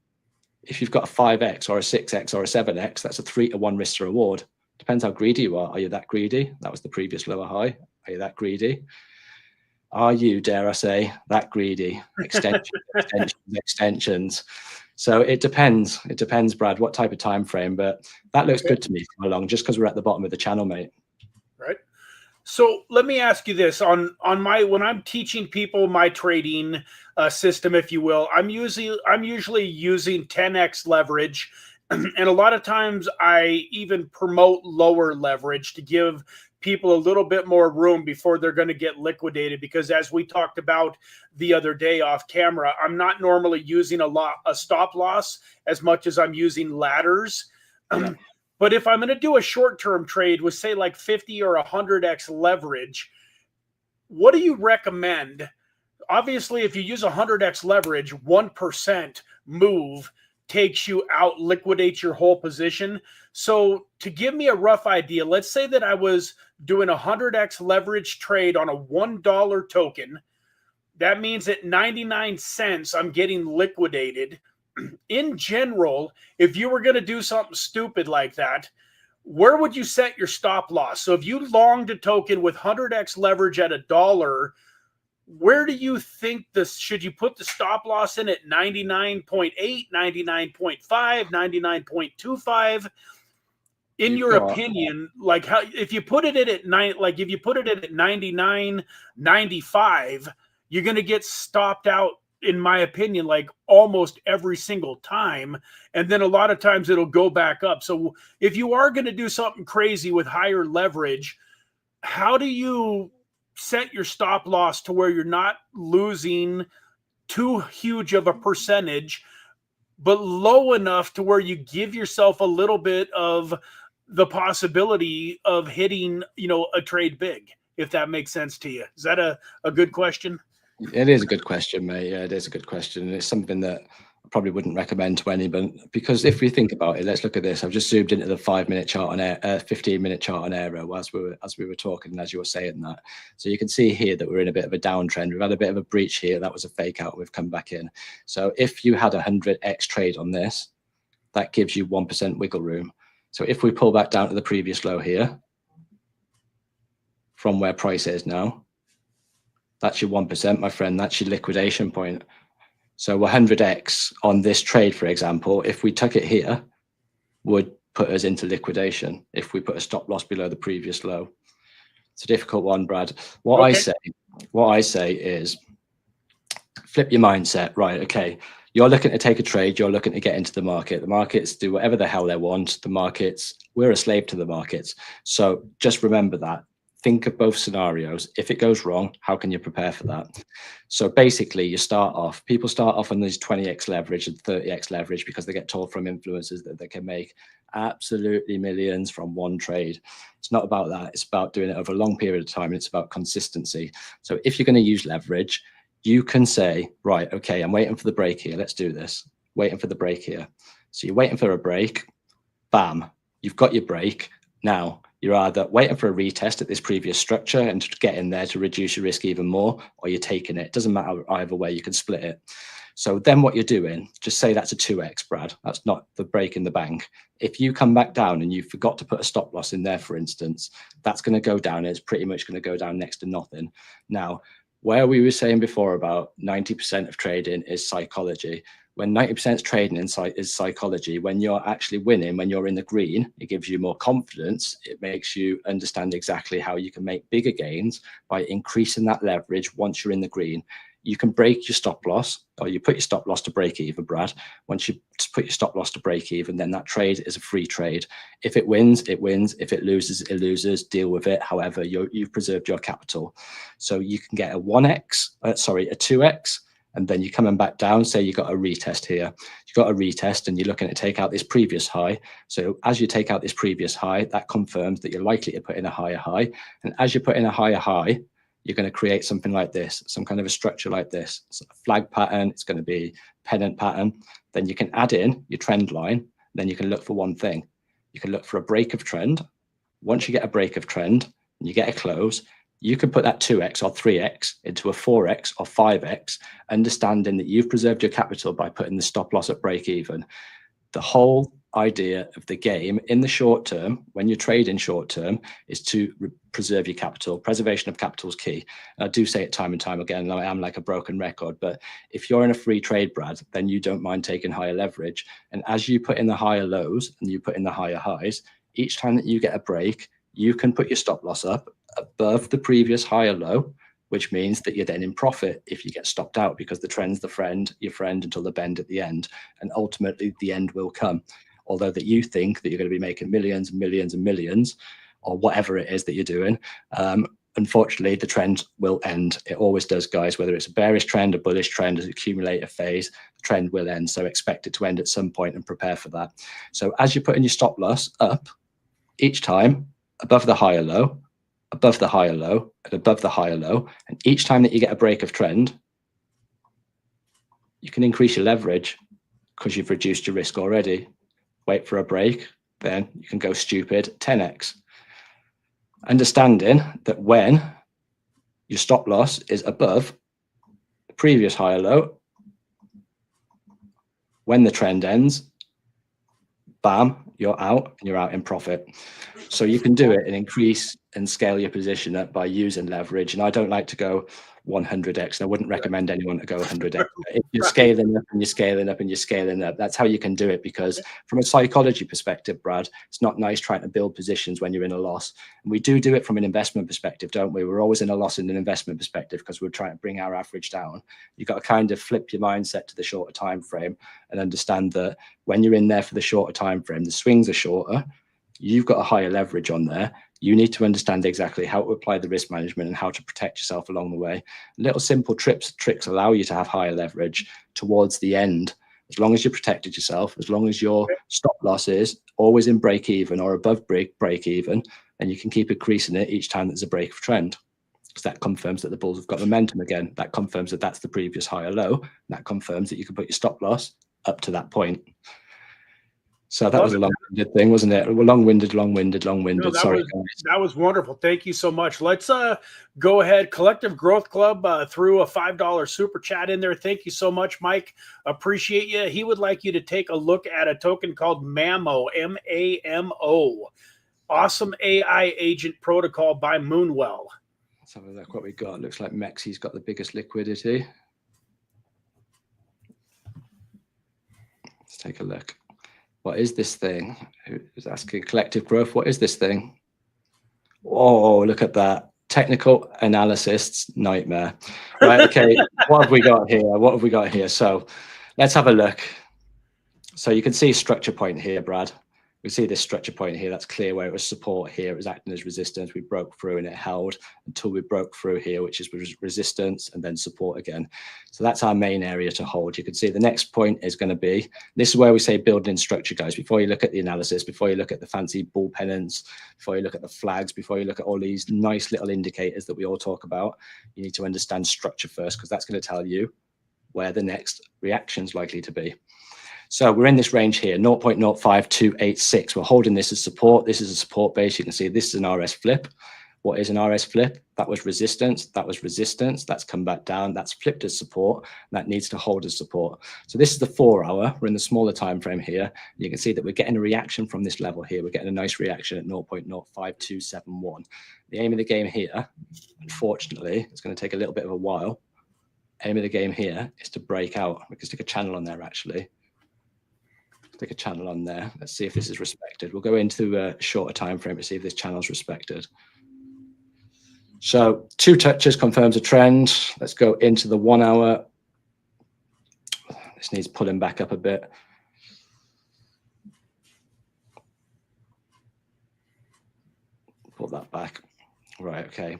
If you've got a 5x or a 6x or a 7x, that's a 3-to-1 risk to reward. Depends how greedy you are. Are you that greedy? That was the previous lower high. Are you that greedy? Are you, dare I say, that greedy? Extensions. So it depends. It depends, Brad, what type of time frame. But that looks good to me for along, just because we're at the bottom of the channel, mate. Right. So let me ask you this: on my, when I'm teaching people my trading system, if you will, I'm usually using 10x leverage, and a lot of times I even promote lower leverage to give people a little bit more room before they're going to get liquidated. Because as we talked about the other day off camera, I'm not normally using a stop loss as much as I'm using ladders. Yeah. But if I'm going to do a short-term trade with, say, like 50 or 100x leverage, what do you recommend? Obviously, if you use 100x leverage, 1% move takes you out, liquidates your whole position. So to give me a rough idea, let's say that I was doing a 100x leverage trade on a $1 token. That means at 99 cents, I'm getting liquidated. In general, if you were going to do something stupid like that, where would you set your stop loss? So if you longed a token with 100x leverage at $1, where do you think this, should you put the stop loss in at 99.8, 99.5, 99.25? In your opinion, like, how, if you put it in at if you put it in at 99.95, you're going to get stopped out, in my opinion, like almost every single time. And then a lot of times it'll go back up. So if you are going to do something crazy with higher leverage, how do you set your stop loss to where you're not losing too huge of a percentage, but low enough to where you give yourself a little bit of the possibility of hitting, a trade big, if that makes sense to you? Is that a good question? It is a good question, mate. Yeah, it is a good question. And it's something that I probably wouldn't recommend to anyone, because if we think about it, let's look at this. I've just zoomed into the 5-minute chart on 15-minute chart on Aero as we were talking, and as you were saying that. So you can see here that we're in a bit of a downtrend. We've had a bit of a breach here. That was a fake out. We've come back in. So if you had a 100x trade on this, that gives you 1% wiggle room. So if we pull back down to the previous low here, from where price is now, that's your 1%, my friend. That's your liquidation point. So 100x on this trade, for example, if we took it here, would put us into liquidation if we put a stop loss below the previous low. It's a difficult one, Brad. What I say is flip your mindset. Right, okay. You're looking to take a trade. You're looking to get into the market. The markets do whatever the hell they want. The markets, we're a slave to the markets. So just remember that. Think of both scenarios. If it goes wrong, how can you prepare for that? So basically, people start off on these 20x leverage and 30x leverage because they get told from influencers that they can make absolutely millions from one trade. It's not about that. It's about doing it over a long period of time, and it's about consistency. So if you're going to use leverage, you can say, right, okay, I'm waiting for the break here. Let's do this. Waiting for the break here. So you're waiting for a break. Bam, you've got your break. Now, you're either waiting for a retest at this previous structure and to get in there to reduce your risk even more, or you're taking it. It doesn't matter either way, you can split it. So then what you're doing, just say that's a 2x, Brad. That's not the break in the bank. If you come back down and you forgot to put a stop loss in there, for instance, that's going to go down. It's pretty much going to go down next to nothing. Now, where we were saying before about 90% of trading is psychology. When 90% of trading is psychology, when you're actually winning, when you're in the green, it gives you more confidence. It makes you understand exactly how you can make bigger gains by increasing that leverage once you're in the green. You can break your stop loss, or you put your stop loss to break even, Brad. Once you put your stop loss to break even, then that trade is a free trade. If it wins, it wins. If it loses, it loses. Deal with it. However, you've preserved your capital. So you can get a 2x, and then you're coming back down. Say you got a retest here. You got a retest and you're looking to take out this previous high. So as you take out this previous high, that confirms that you're likely to put in a higher high. And as you put in a higher high, you're going to create something like this, some kind of a structure like this. It's a flag pattern. It's going to be pennant pattern. Then you can add in your trend line. Then you can look for one thing. You can look for a break of trend. Once you get a break of trend and you get a close, you can put that 2x or 3x into a 4x or 5x, understanding that you've preserved your capital by putting the stop loss at break even. The whole idea of the game in the short term, when you're trading short term, is to preserve your capital. Preservation of capital is key. And I do say it time and time again, and I am like a broken record, but if you're in a free trade, Brad, then you don't mind taking higher leverage. And as you put in the higher lows and you put in the higher highs, each time that you get a break, you can put your stop loss up above the previous higher low, which means that you're then in profit if you get stopped out, because the trend's your friend until the bend at the end. And ultimately the end will come. Although that you think that you're going to be making millions and millions and millions, or whatever it is that you're doing, unfortunately, the trend will end. It always does, guys. Whether it's a bearish trend, a bullish trend, an accumulator phase, the trend will end. So expect it to end at some point and prepare for that. So as you're putting your stop loss up, each time above the higher low, above the higher low, and above the higher low, and each time that you get a break of trend, you can increase your leverage because you've reduced your risk already. Wait for a break, then you can go stupid 10x. Understanding that when your stop loss is above the previous higher low, when the trend ends, bam, you're out and you're out in profit. So you can do it and increase and scale your position up by using leverage. And I don't like to go 100x. And I wouldn't recommend anyone to go 100x. If you're scaling up and you're scaling up and you're scaling up, that's how you can do it. Because from a psychology perspective, Brad, it's not nice trying to build positions when you're in a loss. And we do it from an investment perspective, don't we? We're always in a loss in an investment perspective because we're trying to bring our average down. You've got to kind of flip your mindset to the shorter time frame and understand that when you're in there for the shorter time frame, the swings are shorter. You've got a higher leverage on there. You need to understand exactly how to apply the risk management and how to protect yourself along the way. Little simple tricks allow you to have higher leverage towards the end. As long as you protected yourself, as long as your stop loss is always in break even or above break even, then you can keep increasing it each time there's a break of trend. Because that confirms that the bulls have got momentum again. That confirms that that's the previous higher low. And that confirms that you can put your stop loss up to that point. So that was a long-winded thing, wasn't it? Long-winded. No, Sorry, guys. That was wonderful. Thank you so much. Let's go ahead. Collective Growth Club threw a $5 super chat in there. Thank you so much, Mike. Appreciate you. He would like you to take a look at a token called MAMO, M-A-M-O. Awesome AI agent protocol by Moonwell. Let's have a look what we got. Looks like Mexi's got the biggest liquidity. Let's take a look. What is this thing? Who's asking Collective Growth? What is this thing? Oh, look at that. Technical analysis nightmare. Right, okay. What have we got here? So let's have a look. So you can see structure point here, Brad. We see this structure point here. That's clear where it was support here. It was acting as resistance. We broke through and it held until we broke through here, which is resistance and then support again. So that's our main area to hold. You can see the next point is going to be, this is where we say building in structure, guys. Before you look at the analysis, before you look at the fancy bull pennants, before you look at the flags, before you look at all these nice little indicators that we all talk about, you need to understand structure first, because that's going to tell you where the next reaction is likely to be. So we're in this range here, 0.05286. We're holding this as support. This is a support base. You can see this is an RS flip. What is an RS flip? That was resistance. That was resistance. That's come back down. That's flipped as support. That needs to hold as support. So this is the 4 hour. We're in the smaller time frame here. You can see that we're getting a reaction from this level here. We're getting a nice reaction at 0.05271. The aim of the game here, unfortunately, it's going to take a little bit of a while. Aim of the game here is to break out. We can stick a channel on there, actually. Stick a channel on there. Let's see if this is respected. We'll go into a shorter time frame to see if this channel is respected. So 2 touches confirms a trend. Let's go into the 1 hour. This needs pulling back up a bit. Pull that back. Right, okay.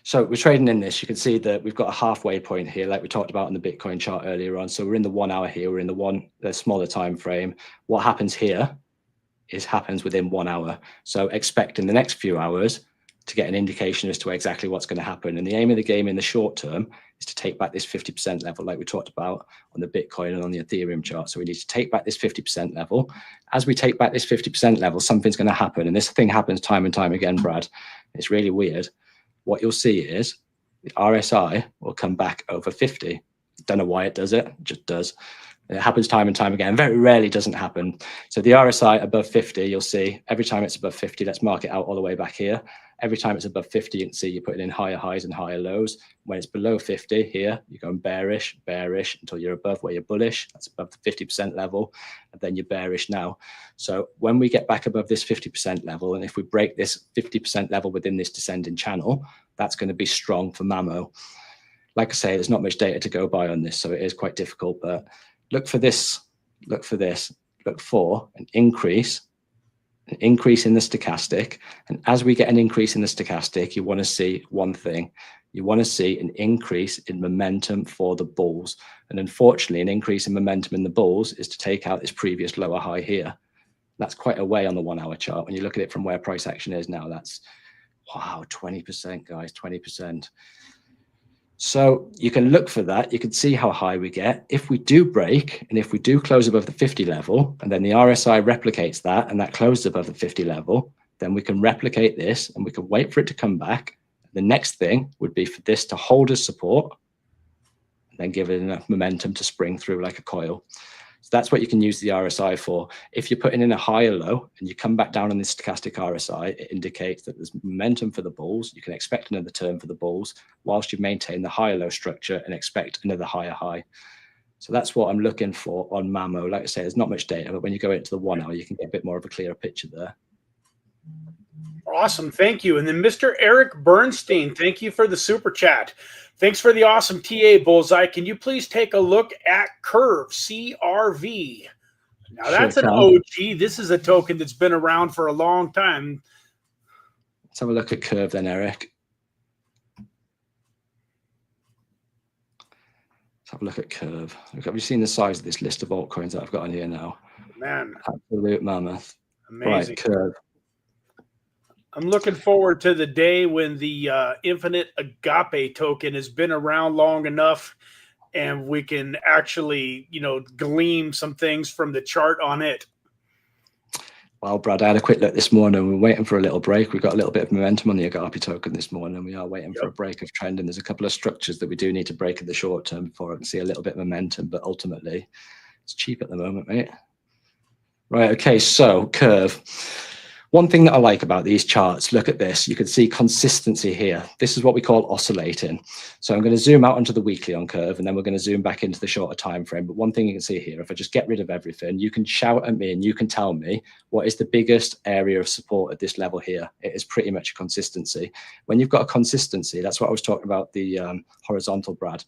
So we're trading in this. You can see that we've got a halfway point here, like we talked about in the Bitcoin chart earlier on. So we're in the 1 hour here. We're in the smaller time frame. What happens here happens within 1 hour. So expect in the next few hours to get an indication as to exactly what's going to happen. And the aim of the game in the short term is to take back this 50% level, like we talked about on the Bitcoin and on the Ethereum chart. So we need to take back this 50% level. As we take back this 50% level, something's going to happen. And this thing happens time and time again, Brad. It's really weird. What you'll see is the RSI will come back over 50. Don't know why it does it, it just does. It happens time and time again. Very rarely doesn't happen. So the RSI above 50, you'll see every time it's above 50, let's mark it out all the way back here. Every time it's above 50, you can see you're putting in higher highs and higher lows. When it's below 50 here, you're going bearish, bearish until you're above where you're bullish. That's above the 50% level. And then you're bearish now. So when we get back above this 50% level, and if we break this 50% level within this descending channel, that's going to be strong for Mamo. Like I say, there's not much data to go by on this, so it is quite difficult, but look for this, look for this, look for an increase in the stochastic. And as we get an increase in the stochastic, you want to see one thing. You want to see an increase in momentum for the bulls. And unfortunately, an increase in momentum in the bulls is to take out this previous lower high here. That's quite a way on the 1 hour chart. When you look at it from where price action is now, that's, wow, 20%, guys, 20%. So you can look for that. You can see how high we get. If we do break, and if we do close above the 50 level, and then the RSI replicates that, and that closes above the 50 level, then we can replicate this, and we can wait for it to come back. The next thing would be for this to hold as support, and then give it enough momentum to spring through like a coil. So that's what you can use the RSI for. If you're putting in a higher low and you come back down on this stochastic RSI, it indicates that there's momentum for the bulls. You can expect another turn for the bulls whilst you maintain the higher low structure and expect another higher high. So that's what I'm looking for on Mamo. Like I say, there's not much data, but when you go into the 1 hour, you can get a bit more of a clearer picture there. Awesome. Thank you. And then Mr. Eric Bernstein, thank you for the super chat. Thanks for the awesome TA, Bullseye. Can you please take a look at Curve, CRV? Now, that's an OG. This is a token that's been around for a long time. Let's have a look at Curve then, Eric. Let's have a look at Curve. Have you seen the size of this list of altcoins that I've got on here now? Man. Absolute mammoth. Amazing. Right, Curve. I'm looking forward to the day when the infinite AGAPE token has been around long enough and we can actually, you know, glean some things from the chart on it. Well, Brad, I had a quick look this morning. We're waiting for a little break. We've got a little bit of momentum on the AGAPE token this morning. We are waiting for a break of trend, and there's a couple of structures that we do need to break in the short term before I can see a little bit of momentum, but ultimately it's cheap at the moment, mate. Right, okay, so Curve. One thing that I like about these charts, look at this. You can see consistency here. This is what we call oscillating. So I'm going to zoom out onto the weekly on Curve, and then we're going to zoom back into the shorter time frame. But one thing you can see here, if I just get rid of everything, you can shout at me and you can tell me what is the biggest area of support at this level here. It is pretty much a consistency. When you've got a consistency, that's what I was talking about, the horizontal, Brad.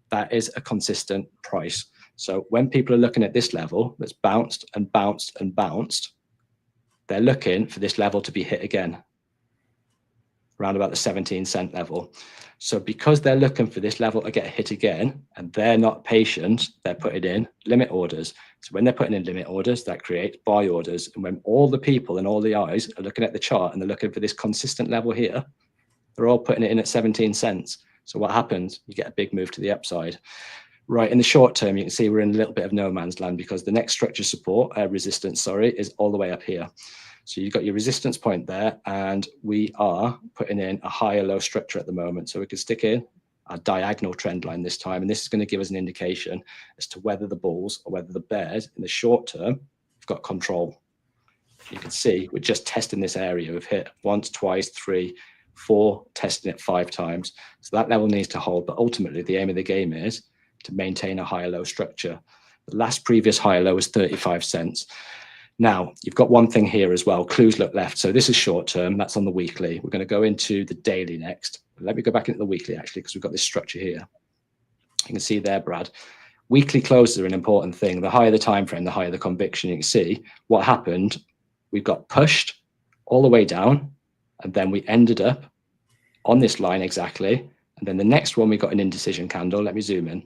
That is a consistent price. So when people are looking at this level that's bounced and bounced and bounced, they're looking for this level to be hit again, around about the 17-cent level. So because they're looking for this level to get hit again, and they're not patient, they're putting in limit orders. So when they're putting in limit orders, that creates buy orders. And when all the people and all the eyes are looking at the chart and they're looking for this consistent level here, they're all putting it in at 17 cents. So what happens? You get a big move to the upside. Right, in the short term, you can see we're in a little bit of no man's land because the next structure support, resistance, sorry, is all the way up here. So you've got your resistance point there, and we are putting in a higher low structure at the moment. So we can stick in a diagonal trend line this time, and this is going to give us an indication as to whether the bulls or whether the bears in the short term have got control. You can see we're just testing this area. We've hit once, twice, 3, 4, testing it 5 times. So that level needs to hold, but ultimately the aim of the game is to maintain a higher low structure. The last previous higher low was 35 cents. Now, you've got one thing here as well. Clues look left. So this is short term. That's on the weekly. We're going to go into the daily next. Let me go back into the weekly, actually, because we've got this structure here. You can see there, Brad. Weekly closes are an important thing. The higher the time frame, the higher the conviction. You can see what happened. We got pushed all the way down, and then we ended up on this line exactly. And then the next one, we got an indecision candle. Let me zoom in.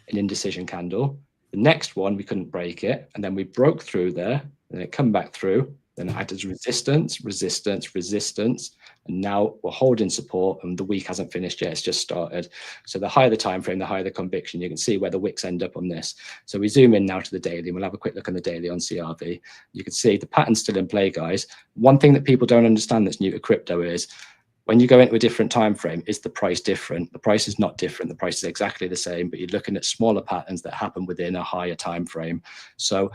An indecision candle. The next one, we couldn't break it. And then we broke through there, and it come back through. Then it acted as resistance, resistance, resistance. And now we're holding support, and the week hasn't finished yet. It's just started. So the higher the time frame, the higher the conviction. You can see where the wicks end up on this. So we zoom in now to the daily, and we'll have a quick look on the daily on CRV. You can see the pattern's still in play, guys. One thing that people don't understand that's new to crypto is when you go into a different time frame, is the price different? The price is not different. The price is exactly the same, but you're looking at smaller patterns that happen within a higher time frame. So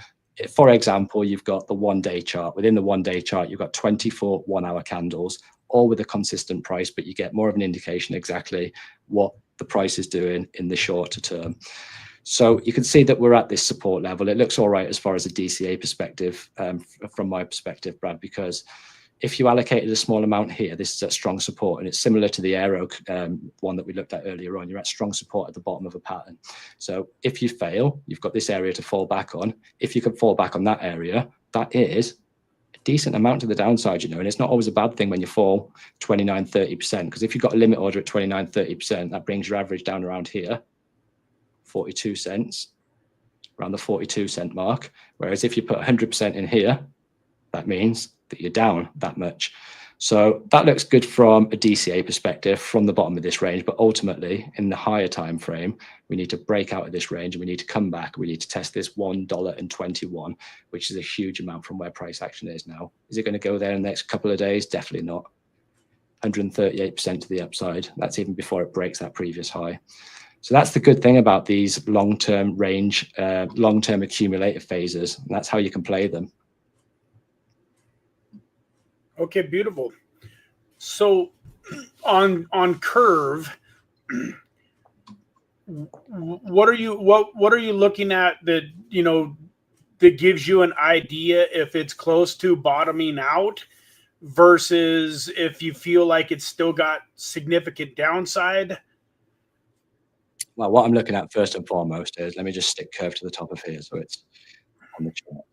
for example, you've got the 1-day chart. Within the 1-day chart, you've got 24 1-hour candles, all with a consistent price, but you get more of an indication exactly what the price is doing in the shorter term. So you can see that we're at this support level. It looks all right as far as a DCA perspective, from my perspective, Brad, because if you allocated a small amount here, this is at strong support, and it's similar to the arrow one that we looked at earlier on. You're at strong support at the bottom of a pattern. So if you fail, you've got this area to fall back on. If you can fall back on that area, that is a decent amount to the downside, you know, and it's not always a bad thing when you fall 29, 30%, because if you've got a limit order at 29, 30%, that brings your average down around here, 42 cents, around the 42 cent mark. Whereas if you put 100% in here, that means that you're down that much. So that looks good from a DCA perspective from the bottom of this range, but ultimately in the higher time frame, we need to break out of this range and we need to come back. We need to test this $1.21, which is a huge amount from where price action is now. Is it going to go there in the next couple of days? Definitely not. 138% to the upside. That's even before it breaks that previous high. So that's the good thing about these long-term range, long-term accumulative phases. And that's how you can play them. Okay, beautiful. So on curve, what are you looking at that, you know, that gives you an idea if it's close to bottoming out versus if you feel like it's still got significant downside? Well, what I'm looking at first and foremost is, let me just stick curve to the top of here so it's on the chart.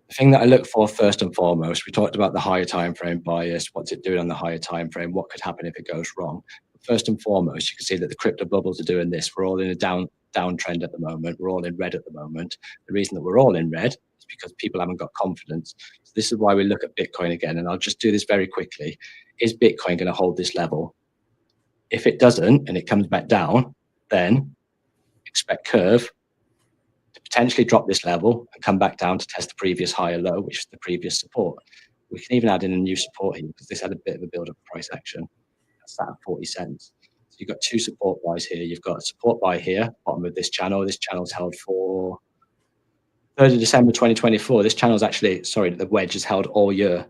The thing that I look for first and foremost, we talked about the higher time frame bias. What's it doing on the higher time frame? What could happen if it goes wrong? First and foremost, you can see that the crypto bubbles are doing this. We're all in a downtrend at the moment. We're all in red at the moment. The reason that we're all in red is because people haven't got confidence. So this is why we look at Bitcoin again. And I'll just do this very quickly. Is Bitcoin going to hold this level? If it doesn't and it comes back down, then expect curve to potentially drop this level and come back down to test the previous higher low, which is the previous support. We can even add in a new support here because this had a bit of a build up price action. That's at 40 cents. So you've got two support buys here. You've got a support buy here, bottom of this channel. This channel's held for 3rd of December 2024. This channel's actually, sorry, the wedge is held all year.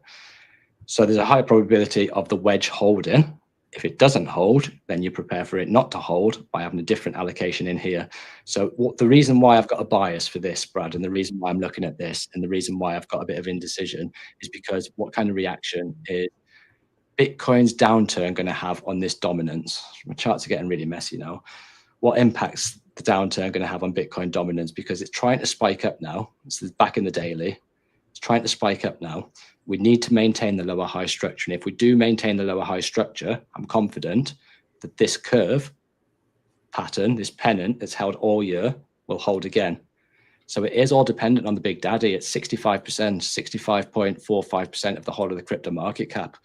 So there's a high probability of the wedge holding. If it doesn't hold, then you prepare for it not to hold by having a different allocation in here. So the reason why I've got a bias for this, Brad, and the reason why I'm looking at this and the reason why I've got a bit of indecision is because what kind of reaction is Bitcoin's downturn going to have on this dominance? My charts are getting really messy now. What impacts the downturn going to have on Bitcoin dominance? Because it's trying to spike up now. This is back in the daily. It's trying to spike up now. We need to maintain the lower high structure. And if we do maintain the lower high structure, I'm confident that this curve pattern, this pennant that's held all year, will hold again. So it is all dependent on the big daddy. It's 65%, 65.45% of the whole of the crypto market cap.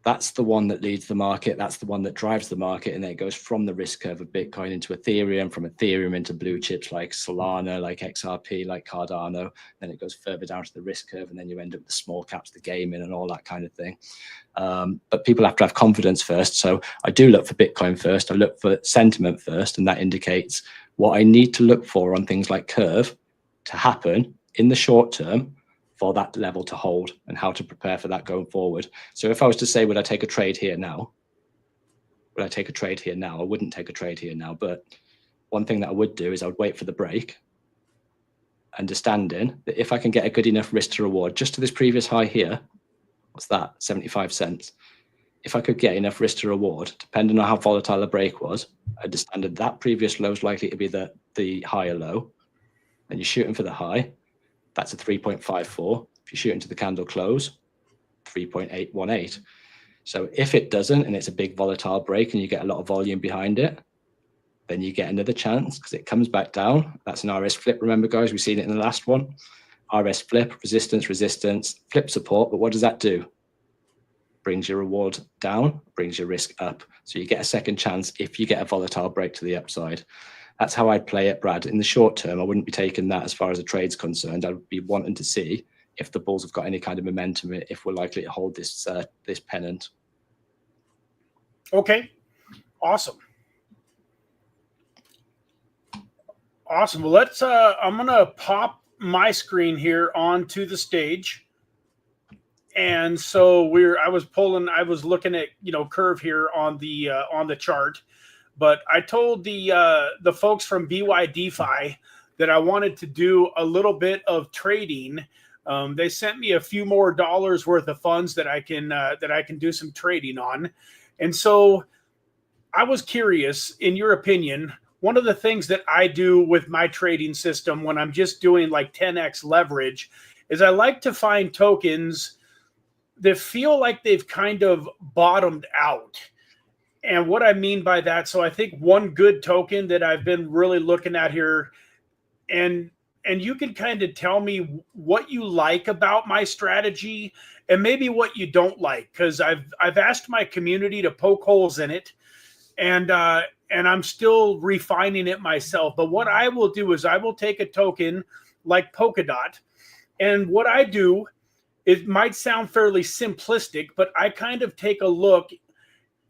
That's the one that leads the market. That's the one that drives the market. And then it goes from the risk curve of Bitcoin into Ethereum, from Ethereum into blue chips like Solana, like XRP, like Cardano. Then it goes further down to the risk curve. And then you end up with the small caps, the gaming and all that kind of thing. But people have to have confidence first. So I do look for Bitcoin first. I look for sentiment first. And that indicates what I need to look for on things like curve to happen in the short term for that level to hold, and how to prepare for that going forward. So if I was to say, would I take a trade here now? Would I take a trade here now? I wouldn't take a trade here now. But one thing that I would do is I would wait for the break, understanding that if I can get a good enough risk to reward just to this previous high here, what's that, 75 cents? If I could get enough risk to reward, depending on how volatile the break was, I understand that previous low is likely to be the higher low. Then you're shooting for the high. That's a 3.54. If you shoot into the candle close, 3.818. So if it doesn't, and it's a big volatile break and you get a lot of volume behind it, then you get another chance because it comes back down. That's an RS flip. Remember, guys, we've seen it in the last one. RS flip, resistance, resistance, flip support. But what does that do? Brings your reward down, brings your risk up. So you get a second chance if you get a volatile break to the upside. That's how I'd play it, Brad. In the short term, I wouldn't be taking that as far as a trade's concerned. I'd be wanting to see if the bulls have got any kind of momentum, if we're likely to hold this this pennant. Okay, awesome. Awesome. Well, let's. I'm gonna pop my screen here onto the stage, and so I was looking at curve here on the chart. But I told the folks from BYDFI that I wanted to do a little bit of trading. They sent me a few more dollars worth of funds that I can do some trading on. And so I was curious, in your opinion, one of the things that I do with my trading system when I'm just doing like 10x leverage is I like to find tokens that feel like they've kind of bottomed out. And what I mean by that, so I think one good token that I've been really looking at here, and you can kind of tell me what you like about my strategy and maybe what you don't like, because I've asked my community to poke holes in it, and I'm still refining it myself. But what I will do is I will take a token like Polkadot, and what I do, it might sound fairly simplistic, but I kind of take a look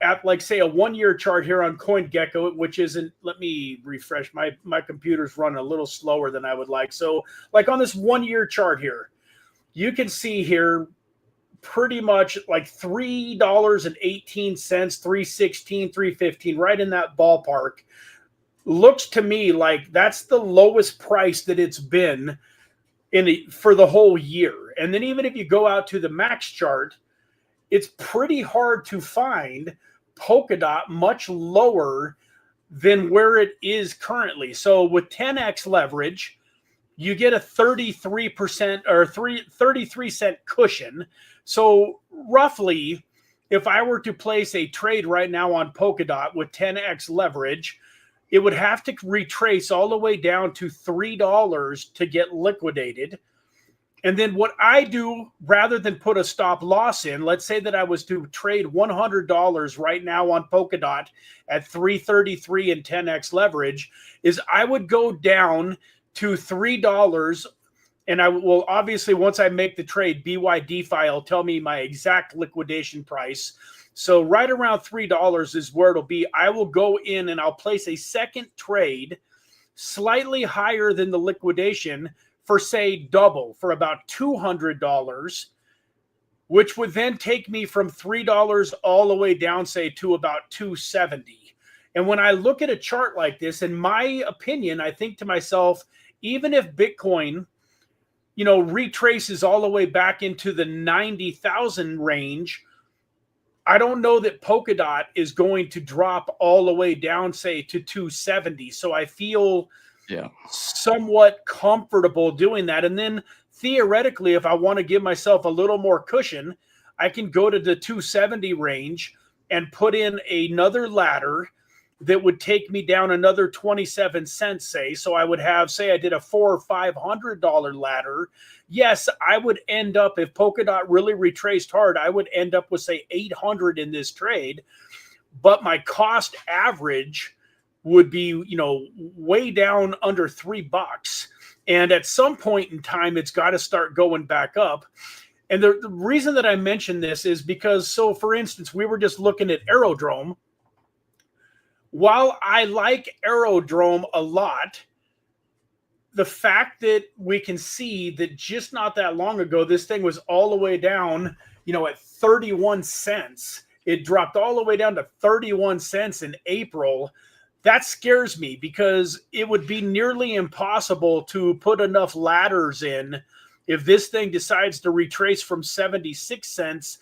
at, like, say, a 1-year chart here on CoinGecko, which isn't, let me refresh, my computer's running a little slower than I would like. So like on this 1-year chart here, you can see here pretty much like $3.18, $3.16, $3.15, right in that ballpark. Looks to me like that's the lowest price that it's been for the whole year. And then even if you go out to the max chart, it's pretty hard to find Polkadot much lower than where it is currently. So with 10x leverage, you get a 33% or 33 cent cushion. So roughly, if I were to place a trade right now on Polkadot with 10x leverage, it would have to retrace all the way down to $3 to get liquidated. And then what I do, rather than put a stop loss in, let's say that I was to trade $100 right now on Polkadot at 333 and 10x leverage, is I would go down to $3. And I will obviously, once I make the trade, BYDFI will tell me my exact liquidation price. So right around $3 is where it'll be. I will go in and I'll place a second trade slightly higher than the liquidation for, say, double, for about $200, which would then take me from $3 all the way down, say, to about $270. And when I look at a chart like this, in my opinion, I think to myself, even if Bitcoin, retraces all the way back into the 90,000 range, I don't know that Polkadot is going to drop all the way down, say, to 270. So I feel somewhat comfortable doing that. And then theoretically, if I want to give myself a little more cushion, I can go to the 270 range and put in another ladder that would take me down another 27 cents, say. So I would have, say I did a $400 or $500 ladder. Yes, I would end up, if Polkadot really retraced hard, I would end up with, say, 800 in this trade. But my cost average would be, you know, way down under $3. And at some point in time, it's got to start going back up. And the reason that I mention this is because, so for instance, we were just looking at Aerodrome. While I like Aerodrome a lot, the fact that we can see that just not that long ago, this thing was all the way down, you know, at 31 cents. It dropped all the way down to 31 cents in April. That scares me because it would be nearly impossible to put enough ladders in if this thing decides to retrace from 76 cents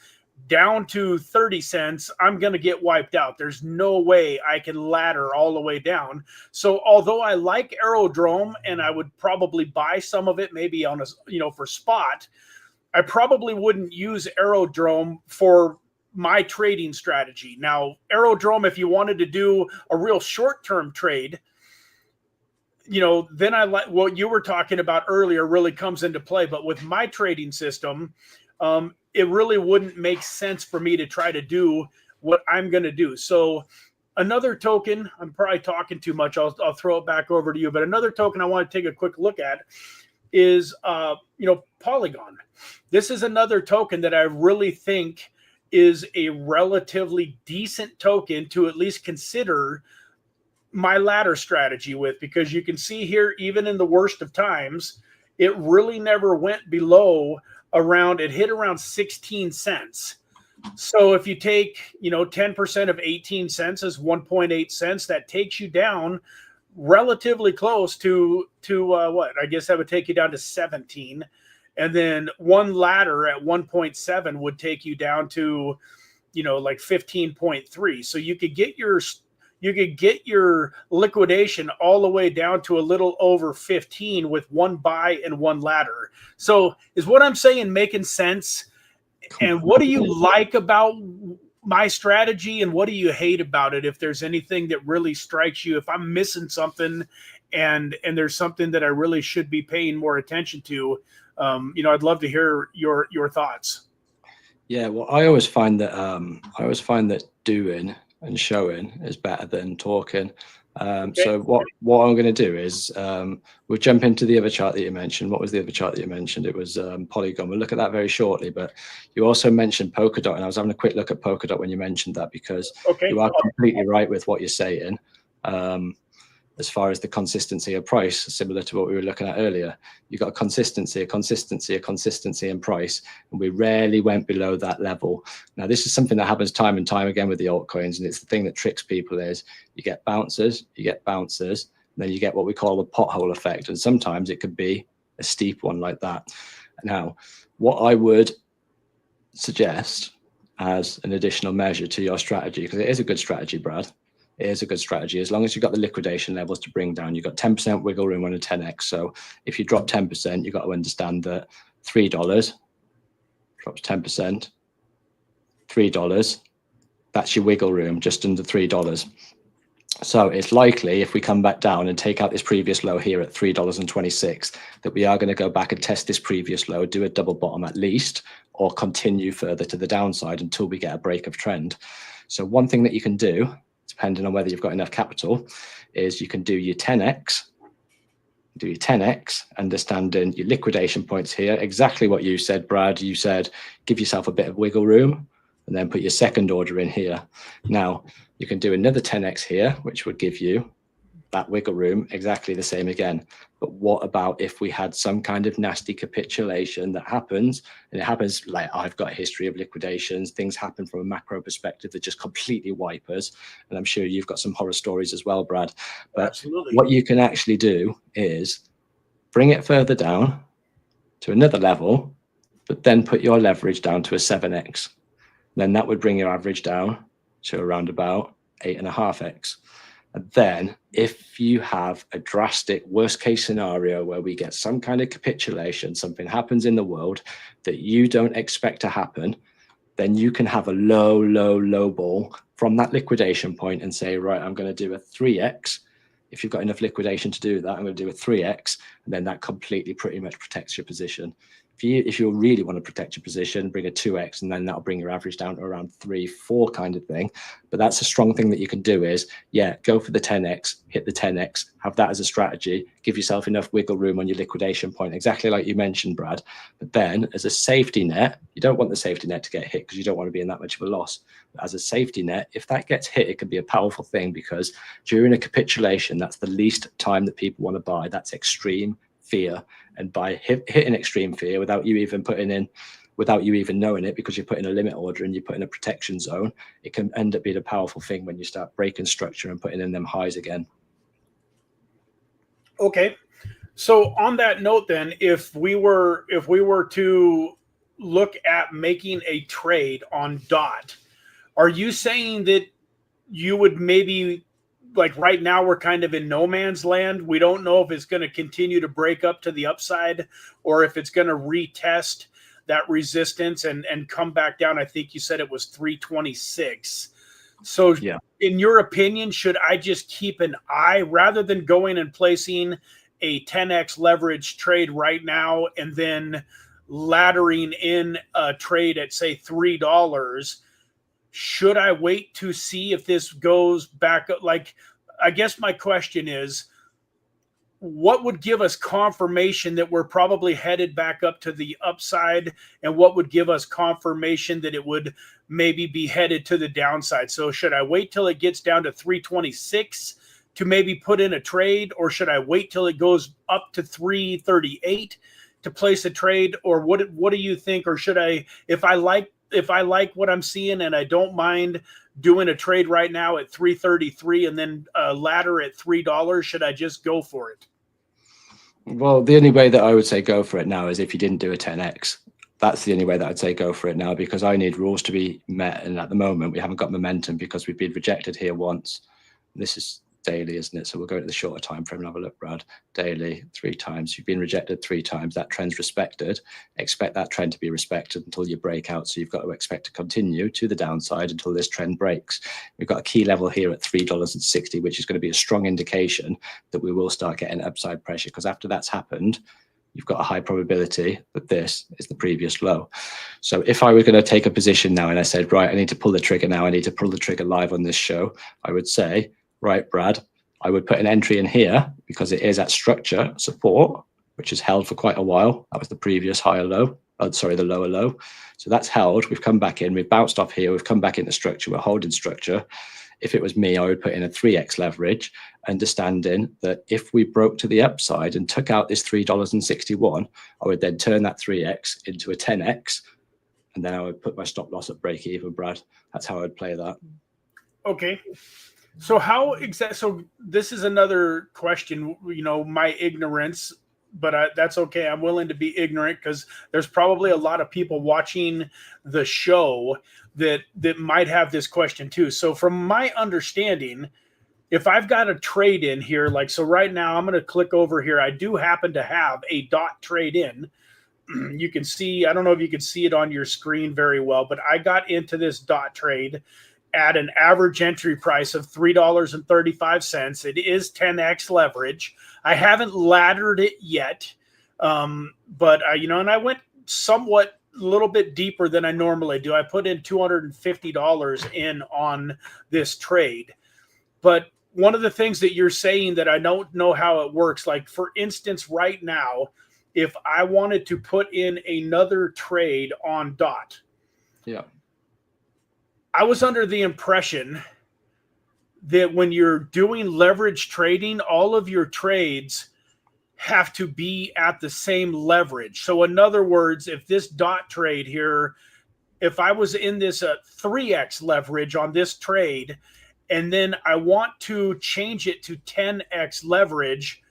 down to 30 cents. I'm going to get wiped out. There's no way I can ladder all the way down. So although I like Aerodrome and I would probably buy some of it, maybe on a, you know, for spot, I probably wouldn't use Aerodrome for my trading strategy. Now, Aerodrome, if you wanted to do a real short-term trade, you know, then I like what you were talking about earlier really comes into play. But with my trading system, it really wouldn't make sense for me to try to do what I'm going to do. So another token, I'm probably talking too much. I'll throw it back over to you. But another token I want to take a quick look at is, you know, Polygon. This is another token that I really think is a relatively decent token to at least consider my ladder strategy with, because you can see here, even in the worst of times, it really never went below around, it hit around 16 cents. So if you take, you know, 10% of 18 cents is 1.8 cents, that takes you down relatively close to what? I guess that would take you down to 17. And then one ladder at 1.7 would take you down to, you know, like 15.3. So you could get your liquidation all the way down to a little over 15 with one buy and one ladder. So is what I'm saying making sense? And what do you like about my strategy and what do you hate about it? If there's anything that really strikes you, if I'm missing something and there's something that I really should be paying more attention to, you know, I'd love to hear your thoughts. Yeah, well, I always find that doing and showing is better than talking. Okay. So what I'm going to do is we'll jump into the other chart that you mentioned. What was the other chart that you mentioned? It was Polygon. We'll look at that very shortly. But you also mentioned Polkadot, and I was having a quick look at Polkadot when you mentioned that, because you are completely right with what you're saying. As far as the consistency of price, similar to what we were looking at earlier, you got a consistency in price, and we rarely went below that level. Now, this is something that happens time and time again with the altcoins, and it's the thing that tricks people is you get bouncers, and then you get what we call the pothole effect, and sometimes it could be a steep one like that. Now, what I would suggest as an additional measure to your strategy, because it is a good strategy, Brad, it is a good strategy as long as you've got the liquidation levels to bring down. You've got 10% wiggle room on a 10x. So if you drop 10%, you've got to understand that $3 drops 10%, $3, that's your wiggle room, just under $3. So it's likely if we come back down and take out this previous low here at $3.26, that we are going to go back and test this previous low, do a double bottom at least, or continue further to the downside until we get a break of trend. So one thing that you can do, depending on whether you've got enough capital, is you can do your 10x, understanding your liquidation points here. Exactly what you said, Brad. You said give yourself a bit of wiggle room and then put your second order in here. Now, you can do another 10x here, which would give you that wiggle room exactly the same again. But what about if we had some kind of nasty capitulation that happens, and it happens, like I've got a history of liquidations, things happen from a macro perspective that just completely wipe us. And I'm sure you've got some horror stories as well, Brad. But absolutely, what you can actually do is bring it further down to another level, but then put your leverage down to a 7x. Then that would bring your average down to around about 8.5x. And then if you have a drastic worst case scenario where we get some kind of capitulation, something happens in the world that you don't expect to happen, then you can have a low ball from that liquidation point and say, right, I'm going to do a 3x. If you've got enough liquidation to do that, I'm going to do a 3x, and then that completely pretty much protects your position. If you really want to protect your position, bring a 2x, and then that'll bring your average down to around 3, 4 kind of thing. But that's a strong thing that you can do is, yeah, go for the 10x, hit the 10x, have that as a strategy, give yourself enough wiggle room on your liquidation point, exactly like you mentioned, Brad. But then as a safety net, you don't want the safety net to get hit because you don't want to be in that much of a loss. But as a safety net, if that gets hit, it can be a powerful thing, because during a capitulation, that's the least time that people want to buy. That's extreme fear. And by hitting extreme fear without you even knowing it, because you're putting a limit order and you put in a protection zone, it can end up being a powerful thing when you start breaking structure and putting in them highs again. Okay. So on that note, then, if we were to look at making a trade on DOT, are you saying that you would maybe, like right now we're kind of in no man's land? We don't know if it's going to continue to break up to the upside or if it's going to retest that resistance and come back down. I think you said it was 326. So yeah, in your opinion, should I just keep an eye rather than going and placing a 10x leverage trade right now and then laddering in a trade at, say, $3? Should I wait to see if this goes back up? Like, I guess my question is, what would give us confirmation that we're probably headed back up to the upside, and what would give us confirmation that it would maybe be headed to the downside? So should I wait till it gets down to 326 to maybe put in a trade, or should I wait till it goes up to 338 to place a trade? Or what do you think? Or should I, if I like what I'm seeing and I don't mind doing a trade right now at 333 and then a ladder at $3, should I just go for it? Well, the only way that I would say go for it now is if you didn't do a 10x. That's the only way that I'd say go for it now, because I need rules to be met. And at the moment, we haven't got momentum because we've been rejected here once. This is daily, isn't it? So we'll go to the shorter time frame and have a look, Brad. Daily, 3 times. You've been rejected 3 times. That trend's respected. Expect that trend to be respected until you break out. So you've got to expect to continue to the downside until this trend breaks. We've got a key level here at $3.60, which is going to be a strong indication that we will start getting upside pressure, because after that's happened, you've got a high probability that this is the previous low. So if I were going to take a position now and I said, right, I need to pull the trigger now, I need to pull the trigger live on this show, I would say, right, Brad, I would put an entry in here because it is at structure support, which is held for quite a while. That was the previous higher low. Oh, sorry, the lower low. So that's held. We've come back in. We've bounced off here. We've come back into structure. We're holding structure. If it was me, I would put in a 3x leverage, understanding that if we broke to the upside and took out this $3.61, I would then turn that 3x into a 10x, and then I would put my stop loss at break even, Brad. That's how I would play that. Okay. So how exactly? So this is another question, my ignorance, but that's okay. I'm willing to be ignorant because there's probably a lot of people watching the show that might have this question too. So from my understanding, if I've got a trade in here, like, so right now I'm going to click over here. I do happen to have a DOT trade in. You can see, I don't know if you can see it on your screen very well, but I got into this DOT trade at an average entry price of $3.35. It is 10x leverage. I haven't laddered it yet, but and I went somewhat a little bit deeper than I normally do. I put in $250 in on this trade. But one of the things that you're saying that I don't know how it works, like for instance, right now, if I wanted to put in another trade on DOT, yeah, I was under the impression that when you're doing leverage trading, all of your trades have to be at the same leverage. So in other words, if this DOT trade here, if I was in this 3x leverage on this trade, and then I want to change it to 10x leverage,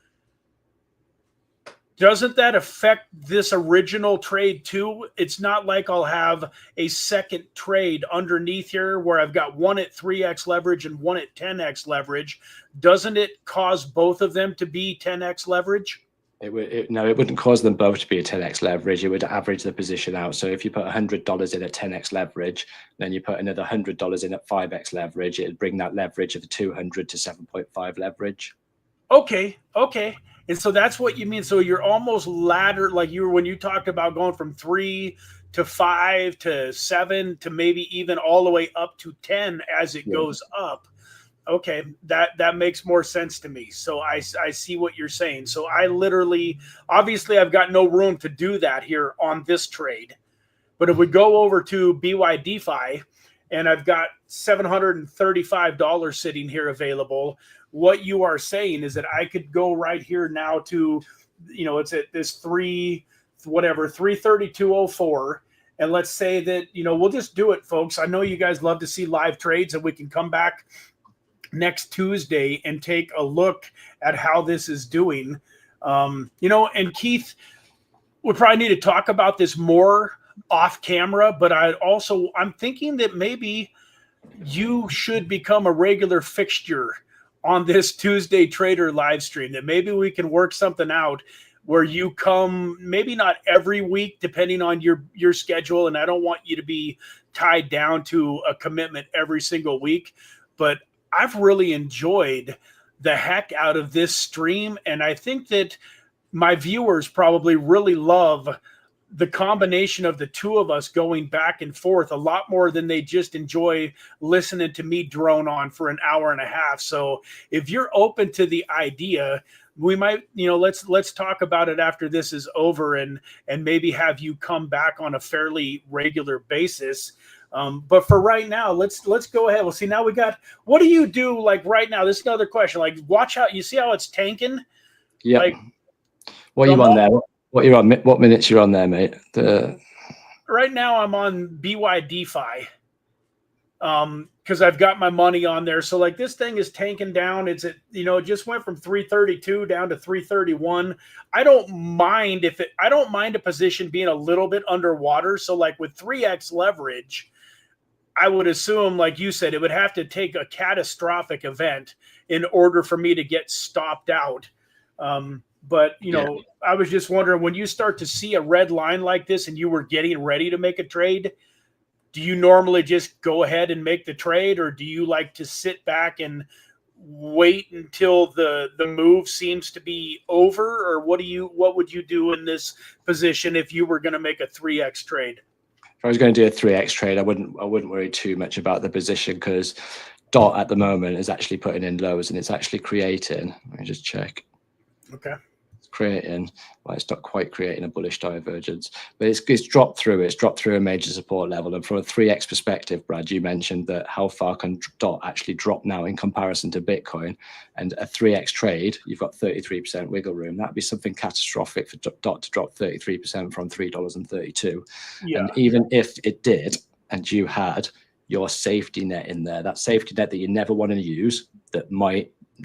doesn't that affect this original trade too? It's not like I'll have a second trade underneath here where I've got one at 3x leverage and one at 10x leverage. Doesn't it cause both of them to be 10x leverage? No, it wouldn't cause them both to be a 10x leverage. It would average the position out. So if you put $100 in at 10x leverage, then you put another $100 in at 5x leverage, it'd bring that leverage of 200 to 7.5 leverage. Okay. And so that's what you mean. So you're almost ladder, like you were when you talked about going from 3 to 5 to 7 to maybe even all the way up to 10 as it goes up. Okay, that makes more sense to me. So I see what you're saying. So I literally, obviously, I've got no room to do that here on this trade. But if we go over to BYDFI, and I've got $735 sitting here available, what you are saying is that I could go right here now to, it's at this 332.04. And let's say that, we'll just do it, folks. I know you guys love to see live trades, and we can come back next Tuesday and take a look at how this is doing. And Keith, we probably need to talk about this more off camera, but I'm thinking that maybe you should become a regular fixture on this Tuesday Trader live stream, that maybe we can work something out where you come, maybe not every week, depending on your schedule. And I don't want you to be tied down to a commitment every single week, but I've really enjoyed the heck out of this stream. And I think that my viewers probably really love the combination of the two of us going back and forth a lot more than they just enjoy listening to me drone on for an hour and a half. So if you're open to the idea, we might, let's talk about it after this is over, and maybe have you come back on a fairly regular basis. But for right now, let's go ahead. We'll see. Now we got, what do you do like right now? This is another question. Like, watch out. You see how it's tanking? Yeah. Like, what are you on there? What you're on? What minutes you're on there, mate? Right now I'm on BYDFI. Because I've got my money on there. So like this thing is tanking down. It's at, it just went from 332 down to 331. I don't mind a position being a little bit underwater. So like with 3x leverage, I would assume, like you said, it would have to take a catastrophic event in order for me to get stopped out. But I was just wondering, when you start to see a red line like this and you were getting ready to make a trade, do you normally just go ahead and make the trade, or do you like to sit back and wait until the move seems to be over? Or what would you do in this position if you were going to make a 3x trade? If I was going to do a 3x trade, I wouldn't worry too much about the position, because DOT at the moment is actually putting in lows, and it's actually creating. Let me just check. Okay. Creating, well, it's not quite creating a bullish divergence, but it's dropped through. It's dropped through a major support level. And from a 3x perspective, Brad, you mentioned that how far can DOT actually drop now in comparison to Bitcoin, and a 3x trade, you've got 33% wiggle room. That'd be something catastrophic for DOT to drop 33% from $3.32. Yeah. And even if it did, and you had your safety net in there, that safety net that you never want to use, that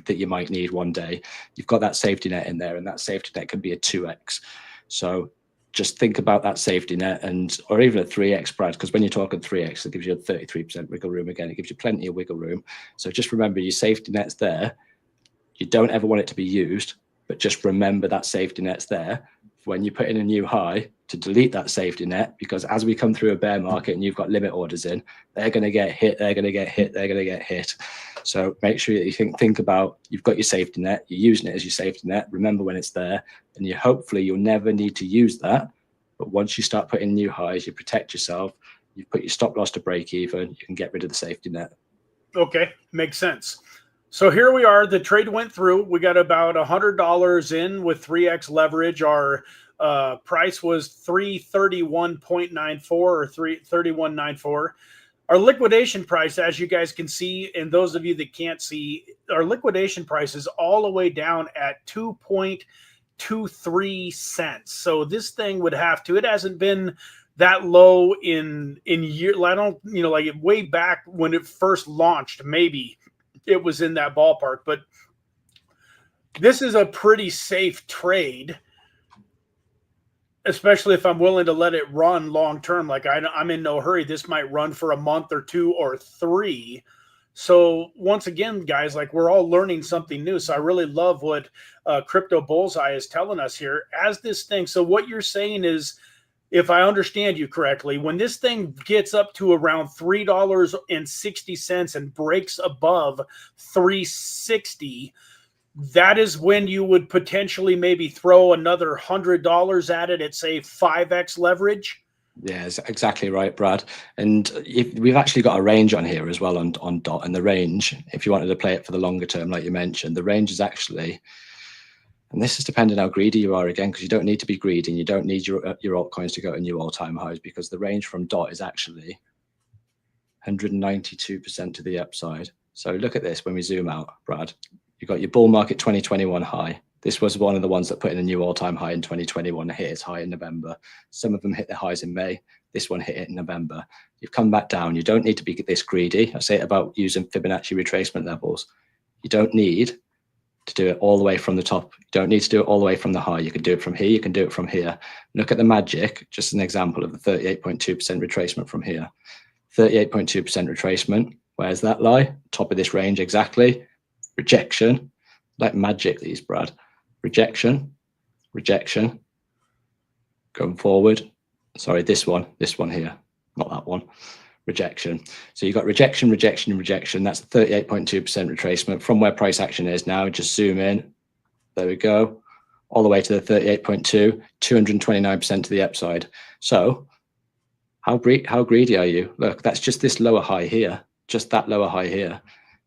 you might need one day, you've got that safety net in there, and that safety net can be a 2x. So just think about that safety net, or even a 3x, Brad, because when you're talking 3x, it gives you a 33% wiggle room again. It gives you plenty of wiggle room. So just remember, your safety net's there. You don't ever want it to be used, but just remember that safety net's there when you put in a new high to delete that safety net, because as we come through a bear market and you've got limit orders in, they're going to get hit, they're going to get hit, they're going to get hit. So make sure that you think about, you've got your safety net, you're using it as your safety net. Remember when it's there, and hopefully you'll never need to use that. But once you start putting new highs, you protect yourself, you put your stop loss to break even, you can get rid of the safety net. Okay, makes sense. So here we are. The trade went through. We got about $100 in with 3x leverage. Our price was 331.94 or 331.94. Our liquidation price, as you guys can see, and those of you that can't see, our liquidation price is all the way down at 2.23 cents. So this thing would have to, it hasn't been that low in years. I don't, like way back when it first launched, maybe it was in that ballpark, but this is a pretty safe trade, especially if I'm willing to let it run long term. Like I'm in no hurry. This might run for a month or two or three. So once again, guys, like we're all learning something new. So I really love what Crypto Bullseye is telling us here as this thing. So what you're saying is, if I understand you correctly, when this thing gets up to around $3.60 and breaks above 360, that is when you would potentially maybe throw another $100 at it at, say, 5x leverage. Yeah, that's exactly right, Brad. And we've actually got a range on here as well on DOT, and the range, if you wanted to play it for the longer term, like you mentioned, the range is actually, and this is depending how greedy you are again, because you don't need to be greedy and you don't need your altcoins to go to new all-time highs, because the range from DOT is actually 192% to the upside. So look at this when we zoom out, Brad. You've got your bull market 2021 high. This was one of the ones that put in a new all-time high in 2021, hit its high in November. Some of them hit their highs in May. This one hit it in November. You've come back down. You don't need to be this greedy. I say it about using Fibonacci retracement levels. You don't need to do it all the way from the top. You don't need to do it all the way from the high. You can do it from here. You can do it from here. Look at the magic, just an example of the 38.2% retracement from here. 38.2% retracement. Where's that lie? Top of this range exactly. Rejection. Like magic, these, Brad. Rejection, rejection, going forward. Sorry, this one here, not that one. Rejection. So you've got rejection, rejection, rejection. That's 38.2% retracement from where price action is now. Just zoom in. There we go. All the way to the 38.2, 229% to the upside. So how greedy are you? Look, that's just this lower high here, just that lower high here.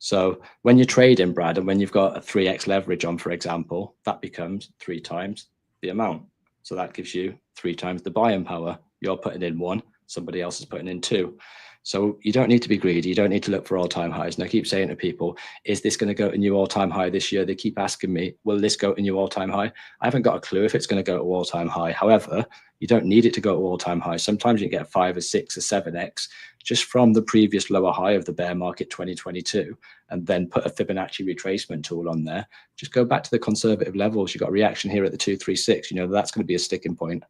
So when you're trading, Brad, and when you've got a 3x leverage on, for example, that becomes 3 times the amount. So that gives you 3 times the buying power. You're putting in 1, somebody else is putting in 2. So you don't need to be greedy. You don't need to look for all-time highs. And I keep saying to people, is this going to go to new all-time high this year? They keep asking me, will this go to new all-time high? I haven't got a clue if it's going to go to all-time high. However, you don't need it to go to all-time high. Sometimes you can get 5 or 6 or 7x just from the previous lower high of the bear market 2022, and then put a Fibonacci retracement tool on there. Just go back to the conservative levels. You've got a reaction here at the 236. You know, that's going to be a sticking point.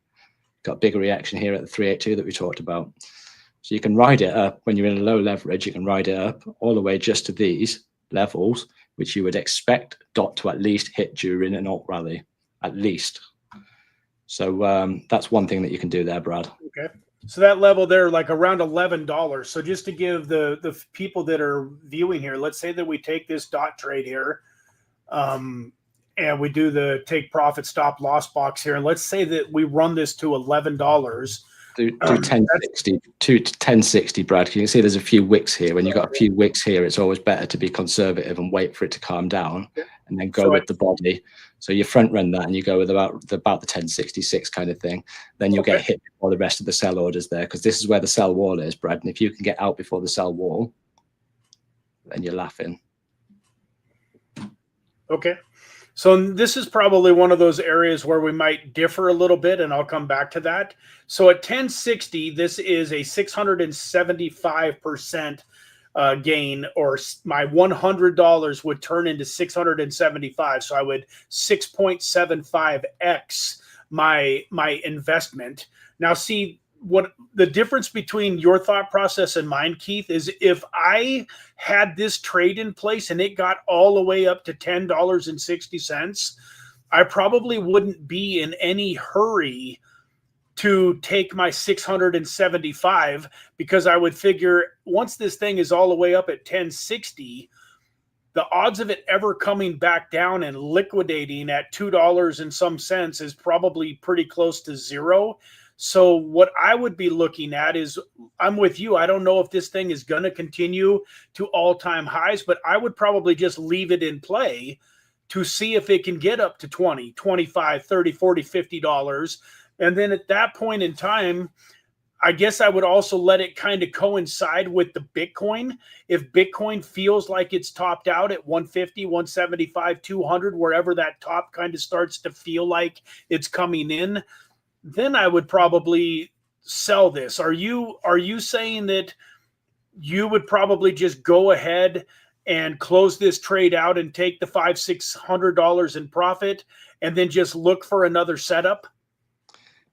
Got a bigger reaction here at the 382 that we talked about. So you can ride it up when you're in a low leverage. You can ride it up all the way just to these levels, which you would expect DOT to at least hit during an alt rally, at least. So that's one thing that you can do there, Brad. Okay. So that level there, like around $11. So just to give the people that are viewing here, let's say that we take this DOT trade here, and we do the take profit stop loss box here, and let's say that we run this to $11. Do 1060 to 1060, Brad. You can see there's a few wicks here. When you've got a few wicks here, it's always better to be conservative and wait for it to calm down and then go with the body. So you front run that and you go with about the 1066 kind of thing. Then you'll get hit before the rest of the sell orders there, because this is where the sell wall is, Brad. And if you can get out before the sell wall, then you're laughing. Okay. So this is probably one of those areas where we might differ a little bit, and I'll come back to that. So at 1060, this is a 675% gain, or my $100 would turn into 675. So I would 6.75x my investment. Now, see, what the difference between your thought process and mine, Keith, is if I had this trade in place and it got all the way up to $10.60, I probably wouldn't be in any hurry to take my 675, because I would figure once this thing is all the way up at 1060, the odds of it ever coming back down and liquidating at $2 and some cents is probably pretty close to zero. So what I would be looking at is, I'm with you. I don't know if this thing is going to continue to all-time highs, but I would probably just leave it in play to see if it can get up to 20, 25, 30, 40, $50. And then at that point in time, I guess I would also let it kind of coincide with the Bitcoin. If Bitcoin feels like it's topped out at 150, 175, 200, wherever that top kind of starts to feel like it's coming in, then I would probably sell this. Are you saying that you would probably just go ahead and close this trade out and take the $500-600 in profit and then just look for another setup?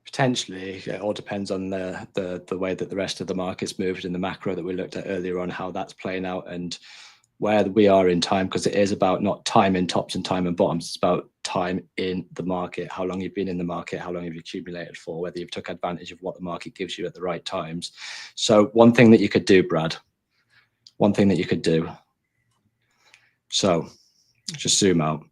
Potentially. It all depends on the way that the rest of the market's moved in the macro that we looked at earlier on, how that's playing out. And where we are in time, because it is about not time in tops and time in bottoms. It's about time in the market, how long you've been in the market, how long you've accumulated for, whether you've took advantage of what the market gives you at the right times. So one thing that you could do, Brad, one thing that you could do. So just zoom out.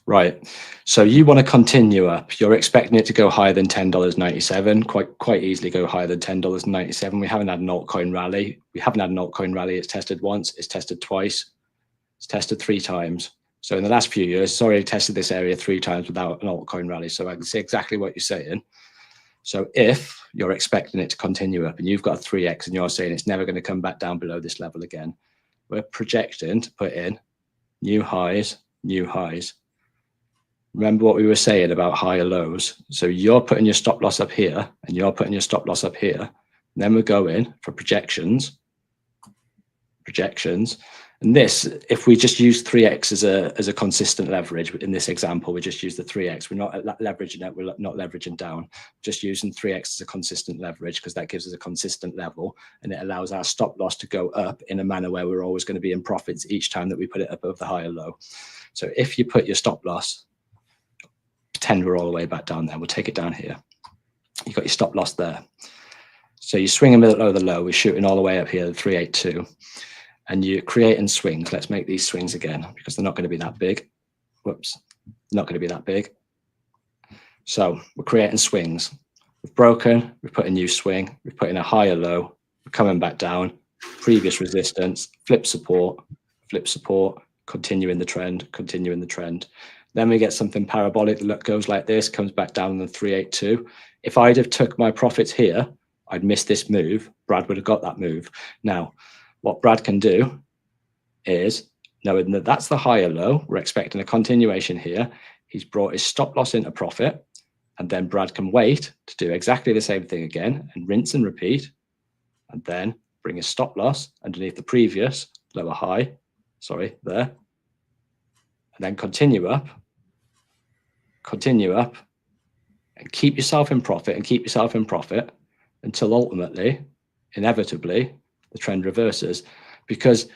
Right. So you want to continue up. You're expecting it to go higher than $10.97, quite easily go higher than $10.97. We haven't had an altcoin rally. We haven't had an altcoin rally. It's tested once. It's tested twice. It's tested 3 times. So in the last few years, it's already tested this area 3 times without an altcoin rally. So I can see exactly what you're saying. So if you're expecting it to continue up and you've got a 3x and you're saying it's never going to come back down below this level again, we're projecting to put in new highs, new highs. Remember what we were saying about higher lows. So you're putting your stop loss up here and you're putting your stop loss up here. And then we're going for projections. And this, if we just use 3x as a consistent leverage, in this example, we just use the 3x. We're not leveraging it. We're not leveraging down. Just using 3x as a consistent leverage because that gives us a consistent level and it allows our stop loss to go up in a manner where we're always going to be in profits each time that we put it above the higher low. So if you put your stop loss, pretend we're all the way back down there. We'll take it down here. You've got your stop loss there. So you're swinging below the low. We're shooting all the way up here, the 382. And you're creating swings. Let's make these swings again because they're not going to be that big. Whoops, not going to be that big. So we're creating swings. We've broken, we've put a new swing, we've put in a higher low, we're coming back down, previous resistance, flip support, continuing the trend. Then we get something parabolic that goes like this, comes back down on the 382. If I'd have took my profits here, I'd missed this move. Brad would have got that move. Now, what Brad can do is, knowing that that's the higher low, we're expecting a continuation here. He's brought his stop loss into profit, and then Brad can wait to do exactly the same thing again and rinse and repeat, and then bring his stop loss underneath the previous lower high, sorry, there, and then continue up, and keep yourself in profit until ultimately, inevitably, the trend reverses, because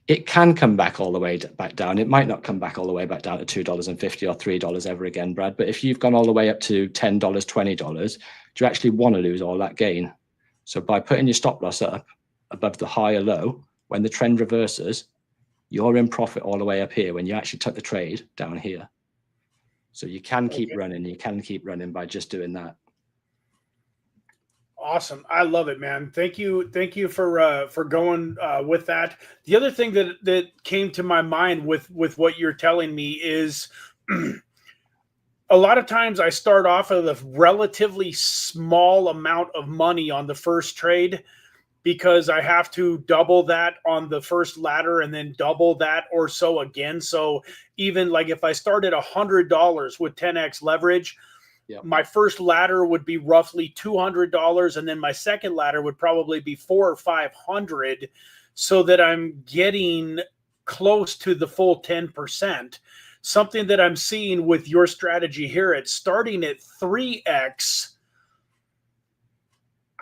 it can come back all the way back down. It might not come back all the way back down to $2.50 or $3 ever again, Brad. But if you've gone all the way up to $10, $20, do you actually want to lose all that gain? So by putting your stop loss up above the higher low, when the trend reverses, you're in profit all the way up here when you actually took the trade down here. So you can keep running. You can keep running by just doing that. Awesome. I love it, man. Thank you for going with that. The other thing that came to my mind with what you're telling me is a lot of times I start off with a relatively small amount of money on the first trade because I have to double that on the first ladder and then double that or so again. So even like if I start at $100 with 10x leverage, my first ladder would be roughly $200, and then my second ladder would probably be $400 or $500, so that I'm getting close to the full 10%. Something that I'm seeing with your strategy here at starting at 3x,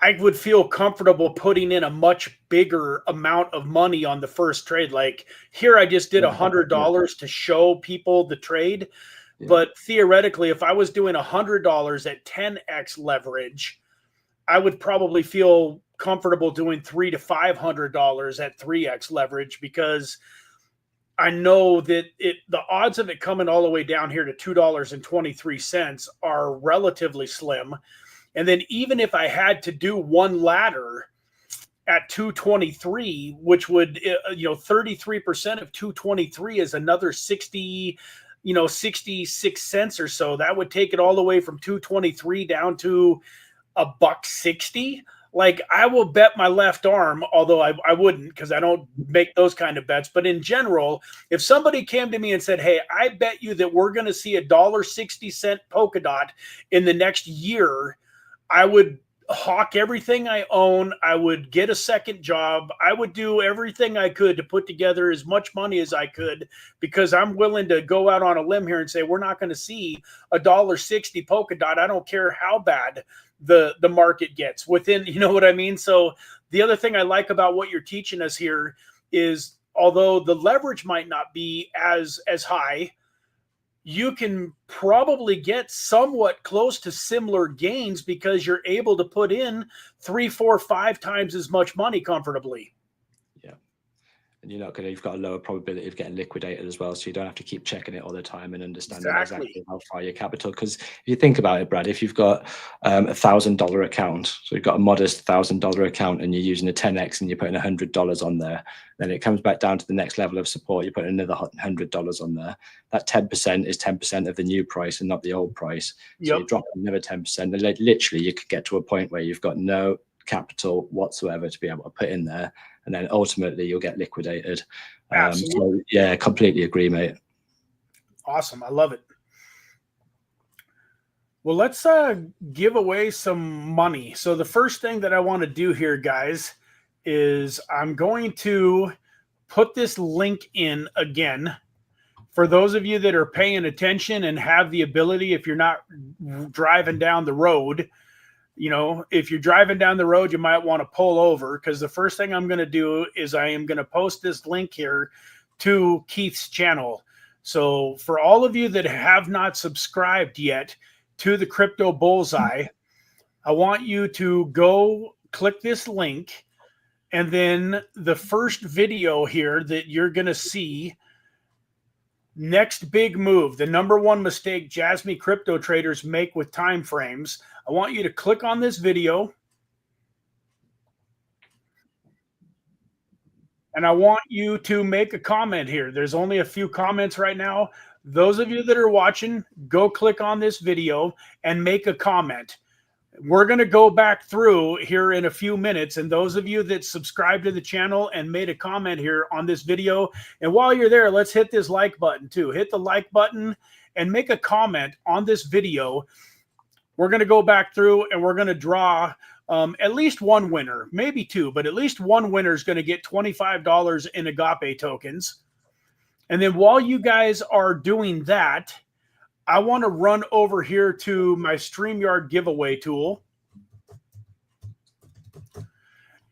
I would feel comfortable putting in a much bigger amount of money on the first trade. Like here, I just did $100 to show people the trade. But theoretically, if I was doing $100 at 10x leverage, I would probably feel comfortable doing $300 to $500 at 3x leverage, because I know that the odds of it coming all the way down here to $2.23 are relatively slim. And then even if I had to do one ladder at 223, which would 33% of 223 is another 66 cents or so. That would take it all the way from 223 down to $1.60. Like, I will bet my left arm, although I wouldn't, because I don't make those kind of bets. But in general, if somebody came to me and said, hey, I bet you that we're going to see $1.60 polka dot in the next year, I would hawk everything I own. I would get a second job. I would do everything I could to put together as much money as I could, because I'm willing to go out on a limb here and say we're not going to see $1.60 polka dot. I don't care how bad the market gets within, you know what I mean? So the other thing I like about what you're teaching us here is although the leverage might not be as high, you can probably get somewhat close to similar gains because you're able to put in 3, 4, 5 times as much money comfortably. Yeah. And you've got a lower probability of getting liquidated as well. So you don't have to keep checking it all the time and understanding exactly how far your capital. Because if you think about it, Brad, if you've got $1,000 account, so you've got a modest $1,000 account and you're using a 10x and you're putting $100 on there, then it comes back down to the next level of support. You put another $100 on there. That 10% is 10% of the new price and not the old price. So you drop another 10%. And literally, you could get to a point where you've got no capital whatsoever to be able to put in there, and then ultimately you'll get liquidated. So yeah, completely agree, mate. Awesome. I love it. Well, let's give away some money. So the first thing that I want to do here, guys, is I'm going to put this link in again for those of you that are paying attention and have the ability, if you're not driving down the road, if you're driving down the road, you might want to pull over, because the first thing I'm going to do is I am going to post this link here to Keith's channel. So for all of you that have not subscribed yet to the Crypto Bullseye, I want you to go click this link, and then the first video here that you're going to see, next big move, the #1 mistake Jasmy crypto traders make with time frames. I want you to click on this video, and I want you to make a comment here. There's only a few comments right now. Those of you that are watching, go click on this video and make a comment. We're going to go back through here in a few minutes, and those of you that subscribe to the channel and made a comment here on this video, and while you're there, let's hit this like button too. Hit the like button and make a comment on this video. We're going to go back through and we're going to draw at least one winner, maybe two, but at least one winner is going to get $25 in AGAPE tokens. And then while you guys are doing that, I want to run over here to my StreamYard giveaway tool.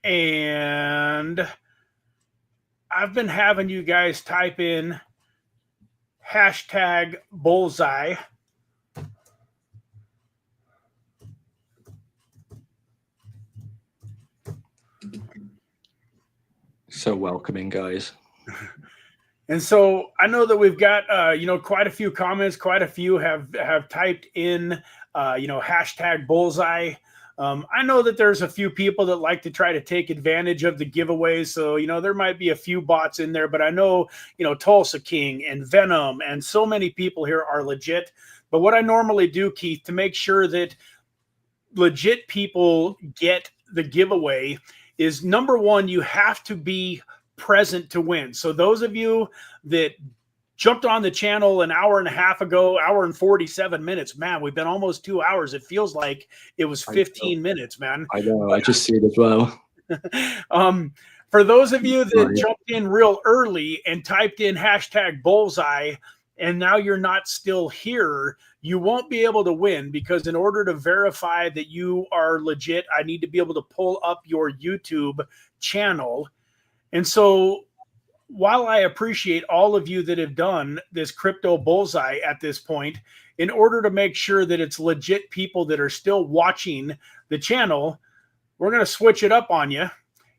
And I've been having you guys type in #Bullseye. So welcoming, guys. And so I know that we've got, quite a few comments. Quite a few have typed in, #Bullseye. I know that there's a few people that like to try to take advantage of the giveaways. So, there might be a few bots in there, but I know, Tulsa King and Venom and so many people here are legit. But what I normally do, Keith, to make sure that legit people get the giveaway is, #1, you have to be present to win. So those of you that jumped on the channel an hour and a half ago, hour and 47 minutes, man, we've been almost 2 hours. It feels like it was 15 minutes, man. I know. I just see it as well. For those of you that jumped in real early and typed in #Bullseye, and now you're not still here, you won't be able to win, because in order to verify that you are legit, I need to be able to pull up your YouTube channel. And so while I appreciate all of you that have done this Crypto Bullseye at this point, in order to make sure that it's legit people that are still watching the channel, we're going to switch it up on you.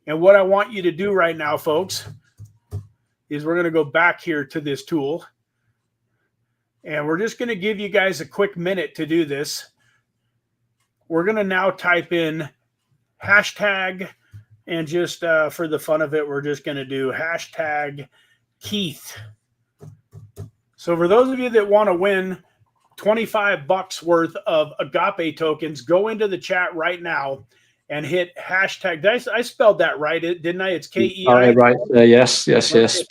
And what I want you to do right now, folks, is we're going to go back here to this tool. And we're just going to give you guys a quick minute to do this. We're going to now type in hashtag, and just for the fun of it, we're just going to do #Keith. So for those of you that want to win $25 worth of AGAPE tokens, go into the chat right now and hit hashtag. I spelled that right, didn't I? It's KEI. Right. Yes. Goodness.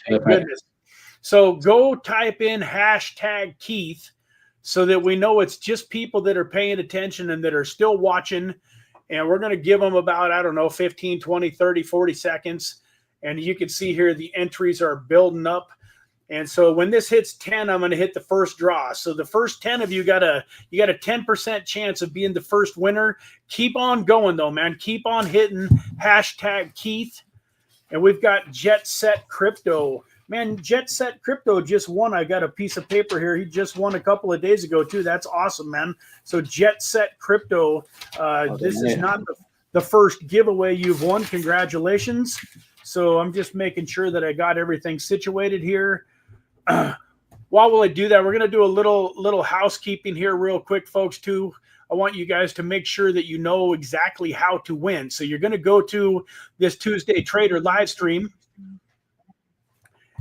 So go type in #Keith so that we know it's just people that are paying attention and that are still watching. And we're going to give them about, 15, 20, 30, 40 seconds. And you can see here the entries are building up. And so when this hits 10, I'm going to hit the first draw. So the first 10 of you got a 10% chance of being the first winner. Keep on going, though, man. Keep on hitting #Keith. And we've got Jet Set Crypto. Man, Jet Set Crypto just won. I got a piece of paper here. He just won a couple of days ago, too. That's awesome, man. So Jet Set Crypto, this is not the first giveaway you've won. Congratulations. So I'm just making sure that I got everything situated here. While I do that, we're going to do a little housekeeping here real quick, folks, too. I want you guys to make sure that you know exactly how to win. So you're going to go to this Tuesday Trader live stream.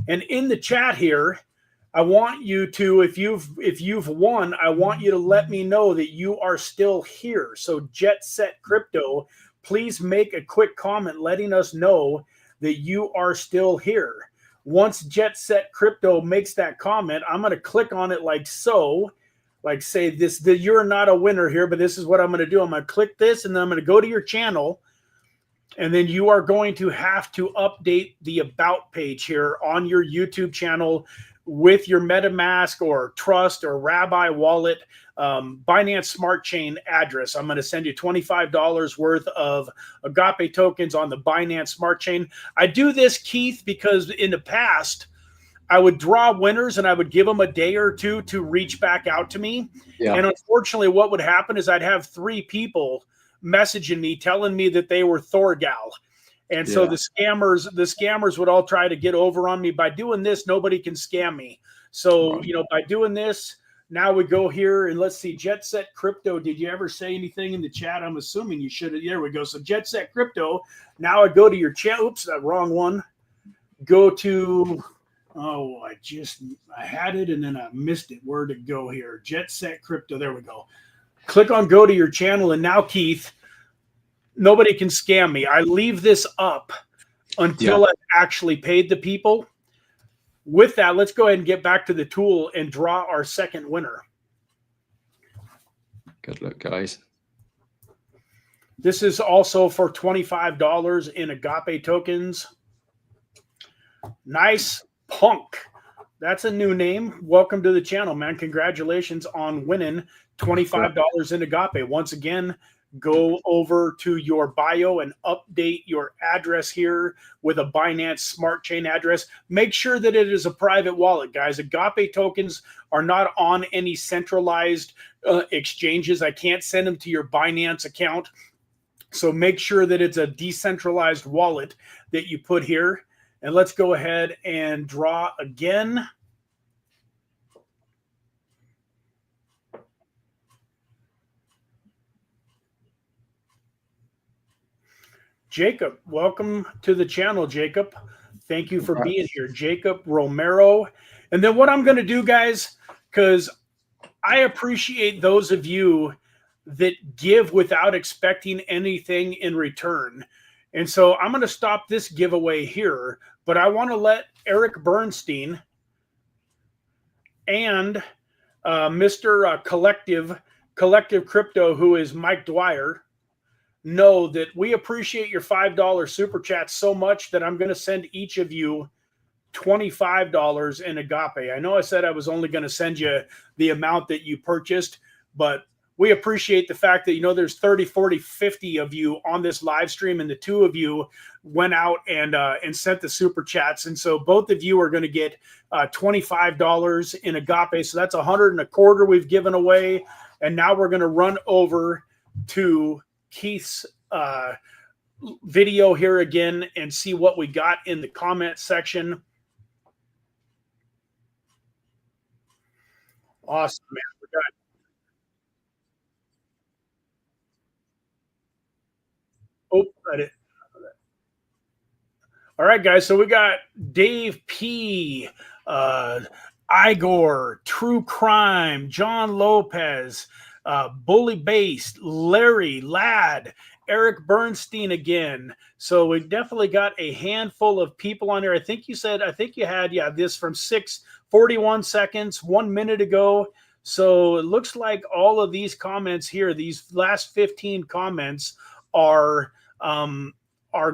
And in the chat here, I want you to, if you've won, I want you to let me know that you are still here. So Jet Set Crypto, please make a quick comment letting us know that you are still here. Once Jet Set Crypto makes that comment, I'm going to click on it like so. Like say this, you're not a winner here, but this is what I'm going to do. I'm going to click this, and then I'm going to go to your channel. And then you are going to have to update the about page here on your YouTube channel with your MetaMask or Trust or Rabbi wallet, Binance Smart Chain address. I'm going to send you $25 worth of Agape tokens on the Binance Smart Chain. I do this, Keith, because in the past, I would draw winners and I would give them a day or two to reach back out to me. Yeah. And unfortunately, what would happen is I'd have 3 people messaging me telling me that they were Thorgal. And so the scammers would all try to get over on me. By doing this, nobody can scam me. So, you know, by doing this, now we go here and let's see, Jet Set Crypto. Did you ever say anything in the chat? I'm assuming you should have. There we go. So Jet Set Crypto. Now I go to your chat. Oops, that wrong one. Go to, oh, I had it and then I missed it. Where to go here? Jet Set Crypto. There we go. Click on go to your channel. And now, Keith, nobody can scam me. I leave this up until I've actually paid the people. With that, let's go ahead and get back to the tool and draw our second winner. Good luck, guys. This is also for $25 in Agape tokens. Nice Punk. That's a new name. Welcome to the channel, man. Congratulations on winning $25 in Agape. Once again, go over to your bio and update your address here with a Binance Smart Chain address. Make sure that it is a private wallet, guys. Agape tokens are not on any centralized exchanges. I can't send them to your Binance account. So make sure that it's a decentralized wallet that you put here. And let's go ahead and draw again. Jacob, welcome to the channel, Jacob. Thank you for being here, Jacob Romero. And then what I'm going to do, guys, because I appreciate those of you that give without expecting anything in return. And so I'm going to stop this giveaway here, but I want to let Eric Bernstein and Mr. Collective Crypto, who is Mike Dwyer, know that we appreciate your $5 super chat so much that I'm going to send each of you $25 in Agape. I know I said I was only going to send you the amount that you purchased, but we appreciate the fact that, you know, there's 30, 40, 50 of you on this live stream, and the 2 of you went out and sent the super chats. And so both of you are going to get $25 in Agape. So that's $125 we've given away. And now we're going to run over to Keith's video here again and see what we got in the comment section. Awesome, man. We got all right, guys. So we got Dave P, Igor, True Crime, John Lopez, Bully Based, Larry, Ladd, Eric Bernstein again. So we definitely got a handful of people on there. I think you had, this from 6:41 seconds, 1 minute ago. So it looks like all of these comments here, these last 15 comments are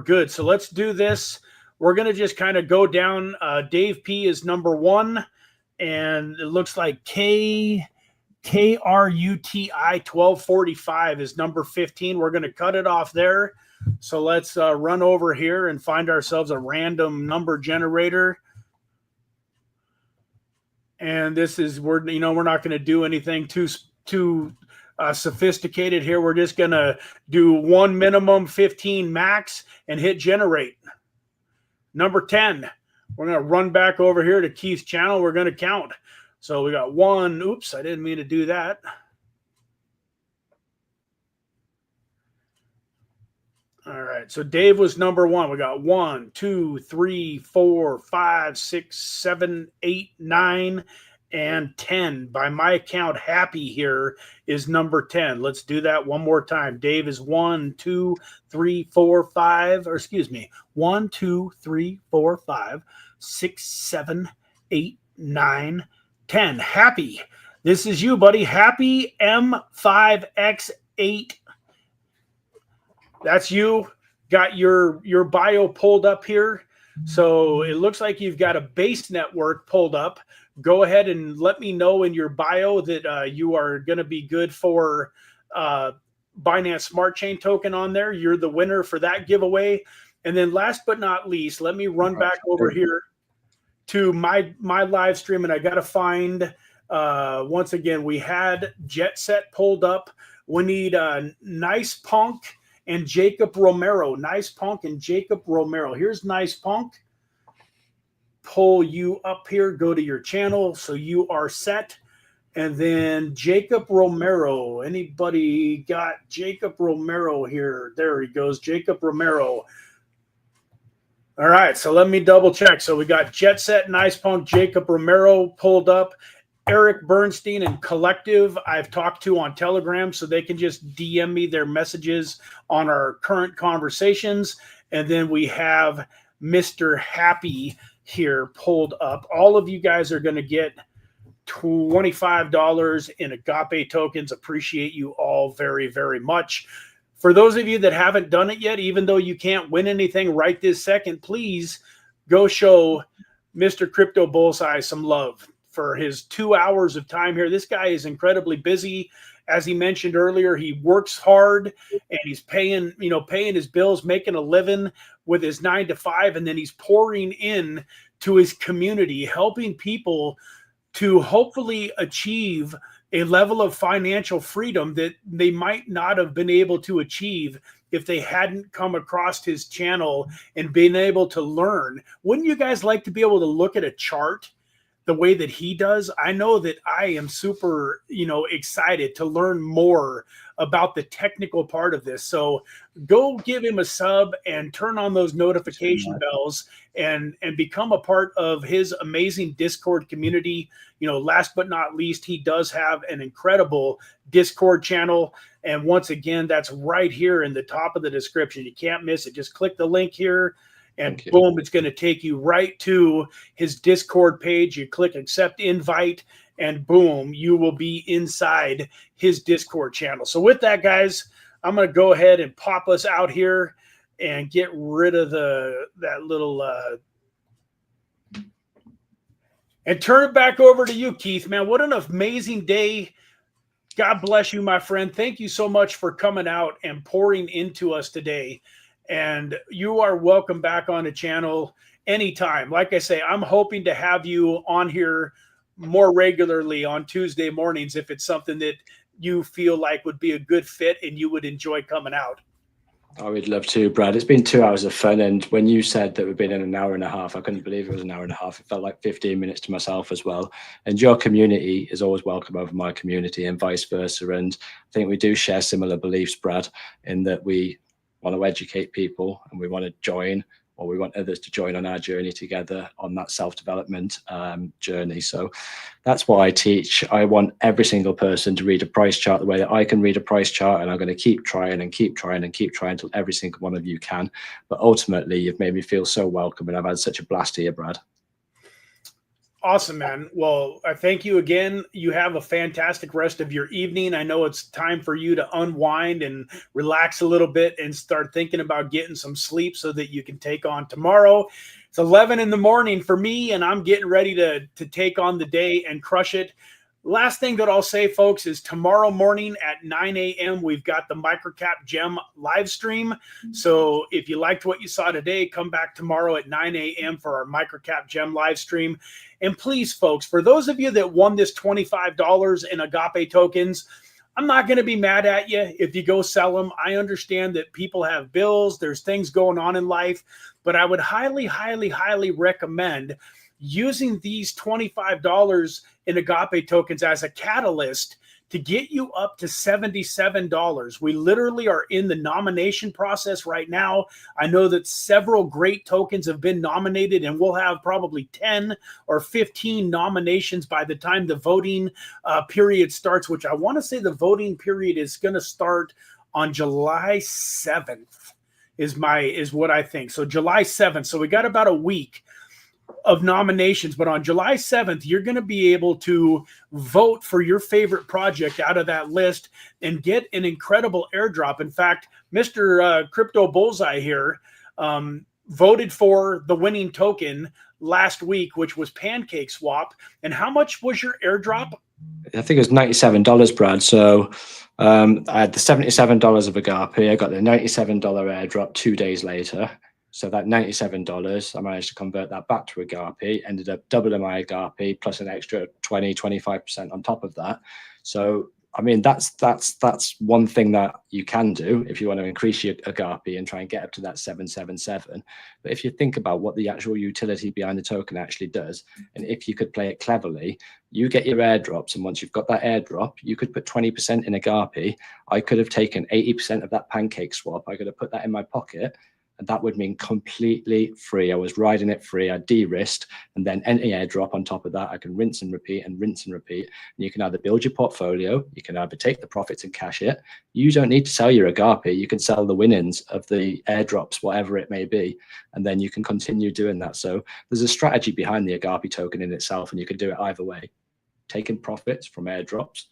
good. So let's do this. We're going to just kind of go down. Dave P is number 1, and it looks like KRUTI 1245 is number 15. We're going to cut it off there. So let's run over here and find ourselves a random number generator. And this is, we're not going to do anything too sophisticated here. We're just going to do 1 minimum, 15 max, and hit generate. Number 10. We're going to run back over here to Keith's channel. We're going to count. So we got 1. Oops, I didn't mean to do that. All right. So Dave was number 1. We got 1, 2, 3, 4, 5, 6, 7, 8, 9, and 10. By my account, Happy here is number 10. Let's do that one more time. Dave is 1, 2, 3, 4, 5, or excuse me, 1, 2, 3, 4, 5, 6, 7, 8, 9, 10. Happy. This is you, buddy. Happy M5X8. That's you. Got your bio pulled up here. So it looks like you've got a base network pulled up. Go ahead and let me know in your bio that you are going to be good for Binance Smart Chain token on there. You're the winner for that giveaway. And then last but not least, let me run back over here to my live stream. And I got to find, once again, we had Jet Set pulled up. We need Nice Punk and Jacob Romero. Nice Punk and Jacob Romero. Here's Nice Punk. Pull you up here. Go to your channel so you are set. And then Jacob Romero. Anybody got Jacob Romero here? There he goes. Jacob Romero. All right, so let me double check. So we got Jet Set, Nice Punk, Jacob Romero pulled up. Eric Bernstein and Collective I've talked to on Telegram, so they can just DM me their messages on our current conversations. And then we have Mr. Happy here pulled up. All of you guys are going to get $25 in AGAPE tokens. Appreciate you all very, very much. For those of you that haven't done it yet, even though you can't win anything right this second, please go show Mr. Crypto Bullseye some love for his 2 hours of time here. This guy is incredibly busy. As he mentioned earlier, he works hard and he's paying his bills, making a living with his 9 to 5. And then he's pouring in to his community, helping people to hopefully achieve a level of financial freedom that they might not have been able to achieve if they hadn't come across his channel and been able to learn. Wouldn't you guys like to be able to look at a chart the way that he does? I know that I am super, excited to learn more about the technical part of this. So go give him a sub and turn on those notification bells and become a part of his amazing Discord community. Last but not least, he does have an incredible Discord channel. And once again, that's right here in the top of the description. You can't miss it. Just click the link here. And boom, it's going to take you right to his Discord page. You click accept invite, and boom, you will be inside his Discord channel. So with that, guys, I'm going to go ahead and pop us out here and get rid of that little and turn it back over to you, Keith. Man, what an amazing day. God bless you, my friend. Thank you so much for coming out and pouring into us today. And you are welcome back on the channel anytime. Like I say, I'm hoping to have you on here more regularly on Tuesday mornings if it's something that you feel like would be a good fit and you would enjoy coming out. I would love to, Brad. It's been 2 hours of fun. And when you said that we've been in an hour and a half, I couldn't believe it was an hour and a half. It felt like 15 minutes to myself as well. And your community is always welcome over my community and vice versa. And I think we do share similar beliefs, Brad, in that we want to educate people and we want to join, or we want others to join on our journey together on that self-development journey. So that's what I teach. I want every single person to read a price chart the way that I can read a price chart, and I'm going to keep trying and keep trying and keep trying until every single one of you can. But ultimately, you've made me feel so welcome, and I've had such a blast here, Brad. Awesome, man. Well, I thank you again. You have a fantastic rest of your evening. I know it's time for you to unwind and relax a little bit and start thinking about getting some sleep so that you can take on tomorrow. It's 11 in the morning for me, and I'm getting ready to take on the day and crush it. Last thing that I'll say, folks, is tomorrow morning at 9 a.m. we've got the Microcap Gem live stream. So if you liked what you saw today, come back tomorrow at 9 a.m. for our Microcap Gem live stream. And please, folks, for those of you that won this $25 in AGAPE tokens, I'm not going to be mad at you if you go sell them. I understand that people have bills. There's things going on in life. But I would highly, highly, highly recommend using these $25 in AGAPE tokens as a catalyst to get you up to $77. We literally are in the nomination process right now. I know that several great tokens have been nominated, and we'll have probably 10 or 15 nominations by the time the voting period starts, which I want to say the voting period is going to start on July 7th is what I think. So July 7th. So we got about a week of nominations, but on July 7th, you're going to be able to vote for your favorite project out of that list and get an incredible airdrop. In fact, Mr. Crypto Bullseye here voted for the winning token last week, which was Pancake Swap. And how much was your airdrop? I think it was $97, Brad. So I had the $77 of AGAPE. I got the $97 airdrop 2 days later. So that $97, I managed to convert that back to AGAPE, ended up doubling my AGAPE plus an extra 20, 25% on top of that. So, I mean, that's one thing that you can do if you want to increase your AGAPE and try and get up to that 777. But if you think about what the actual utility behind the token actually does, and if you could play it cleverly, you get your airdrops, and once you've got that airdrop, you could put 20% in AGAPE. I could have taken 80% of that Pancake Swap. I could have put that in my pocket. And that would mean completely free. I was riding it free. I de-risked, and then any airdrop on top of that, I can rinse and repeat and rinse and repeat. And you can either build your portfolio, you can either take the profits and cash it. You don't need to sell your AGAPE. You can sell the winnings of the airdrops, whatever it may be, and then you can continue doing that. So there's a strategy behind the AGAPE token in itself, and you can do it either way. Taking profits from airdrops,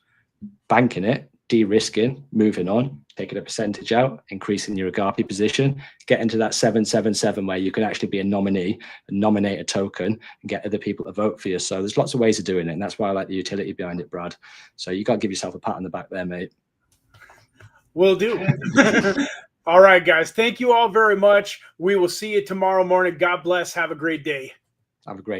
banking it, de-risking, moving on, taking a percentage out, increasing your AGAPE position, get into that 777 where you can actually be a nominee and nominate a token and get other people to vote for you. So there's lots of ways of doing it, and that's why I like the utility behind it, Brad. So you got to give yourself a pat on the back there, mate. Will do. All right, guys. Thank you all very much. We will see you tomorrow morning. God bless. Have a great day. Have a great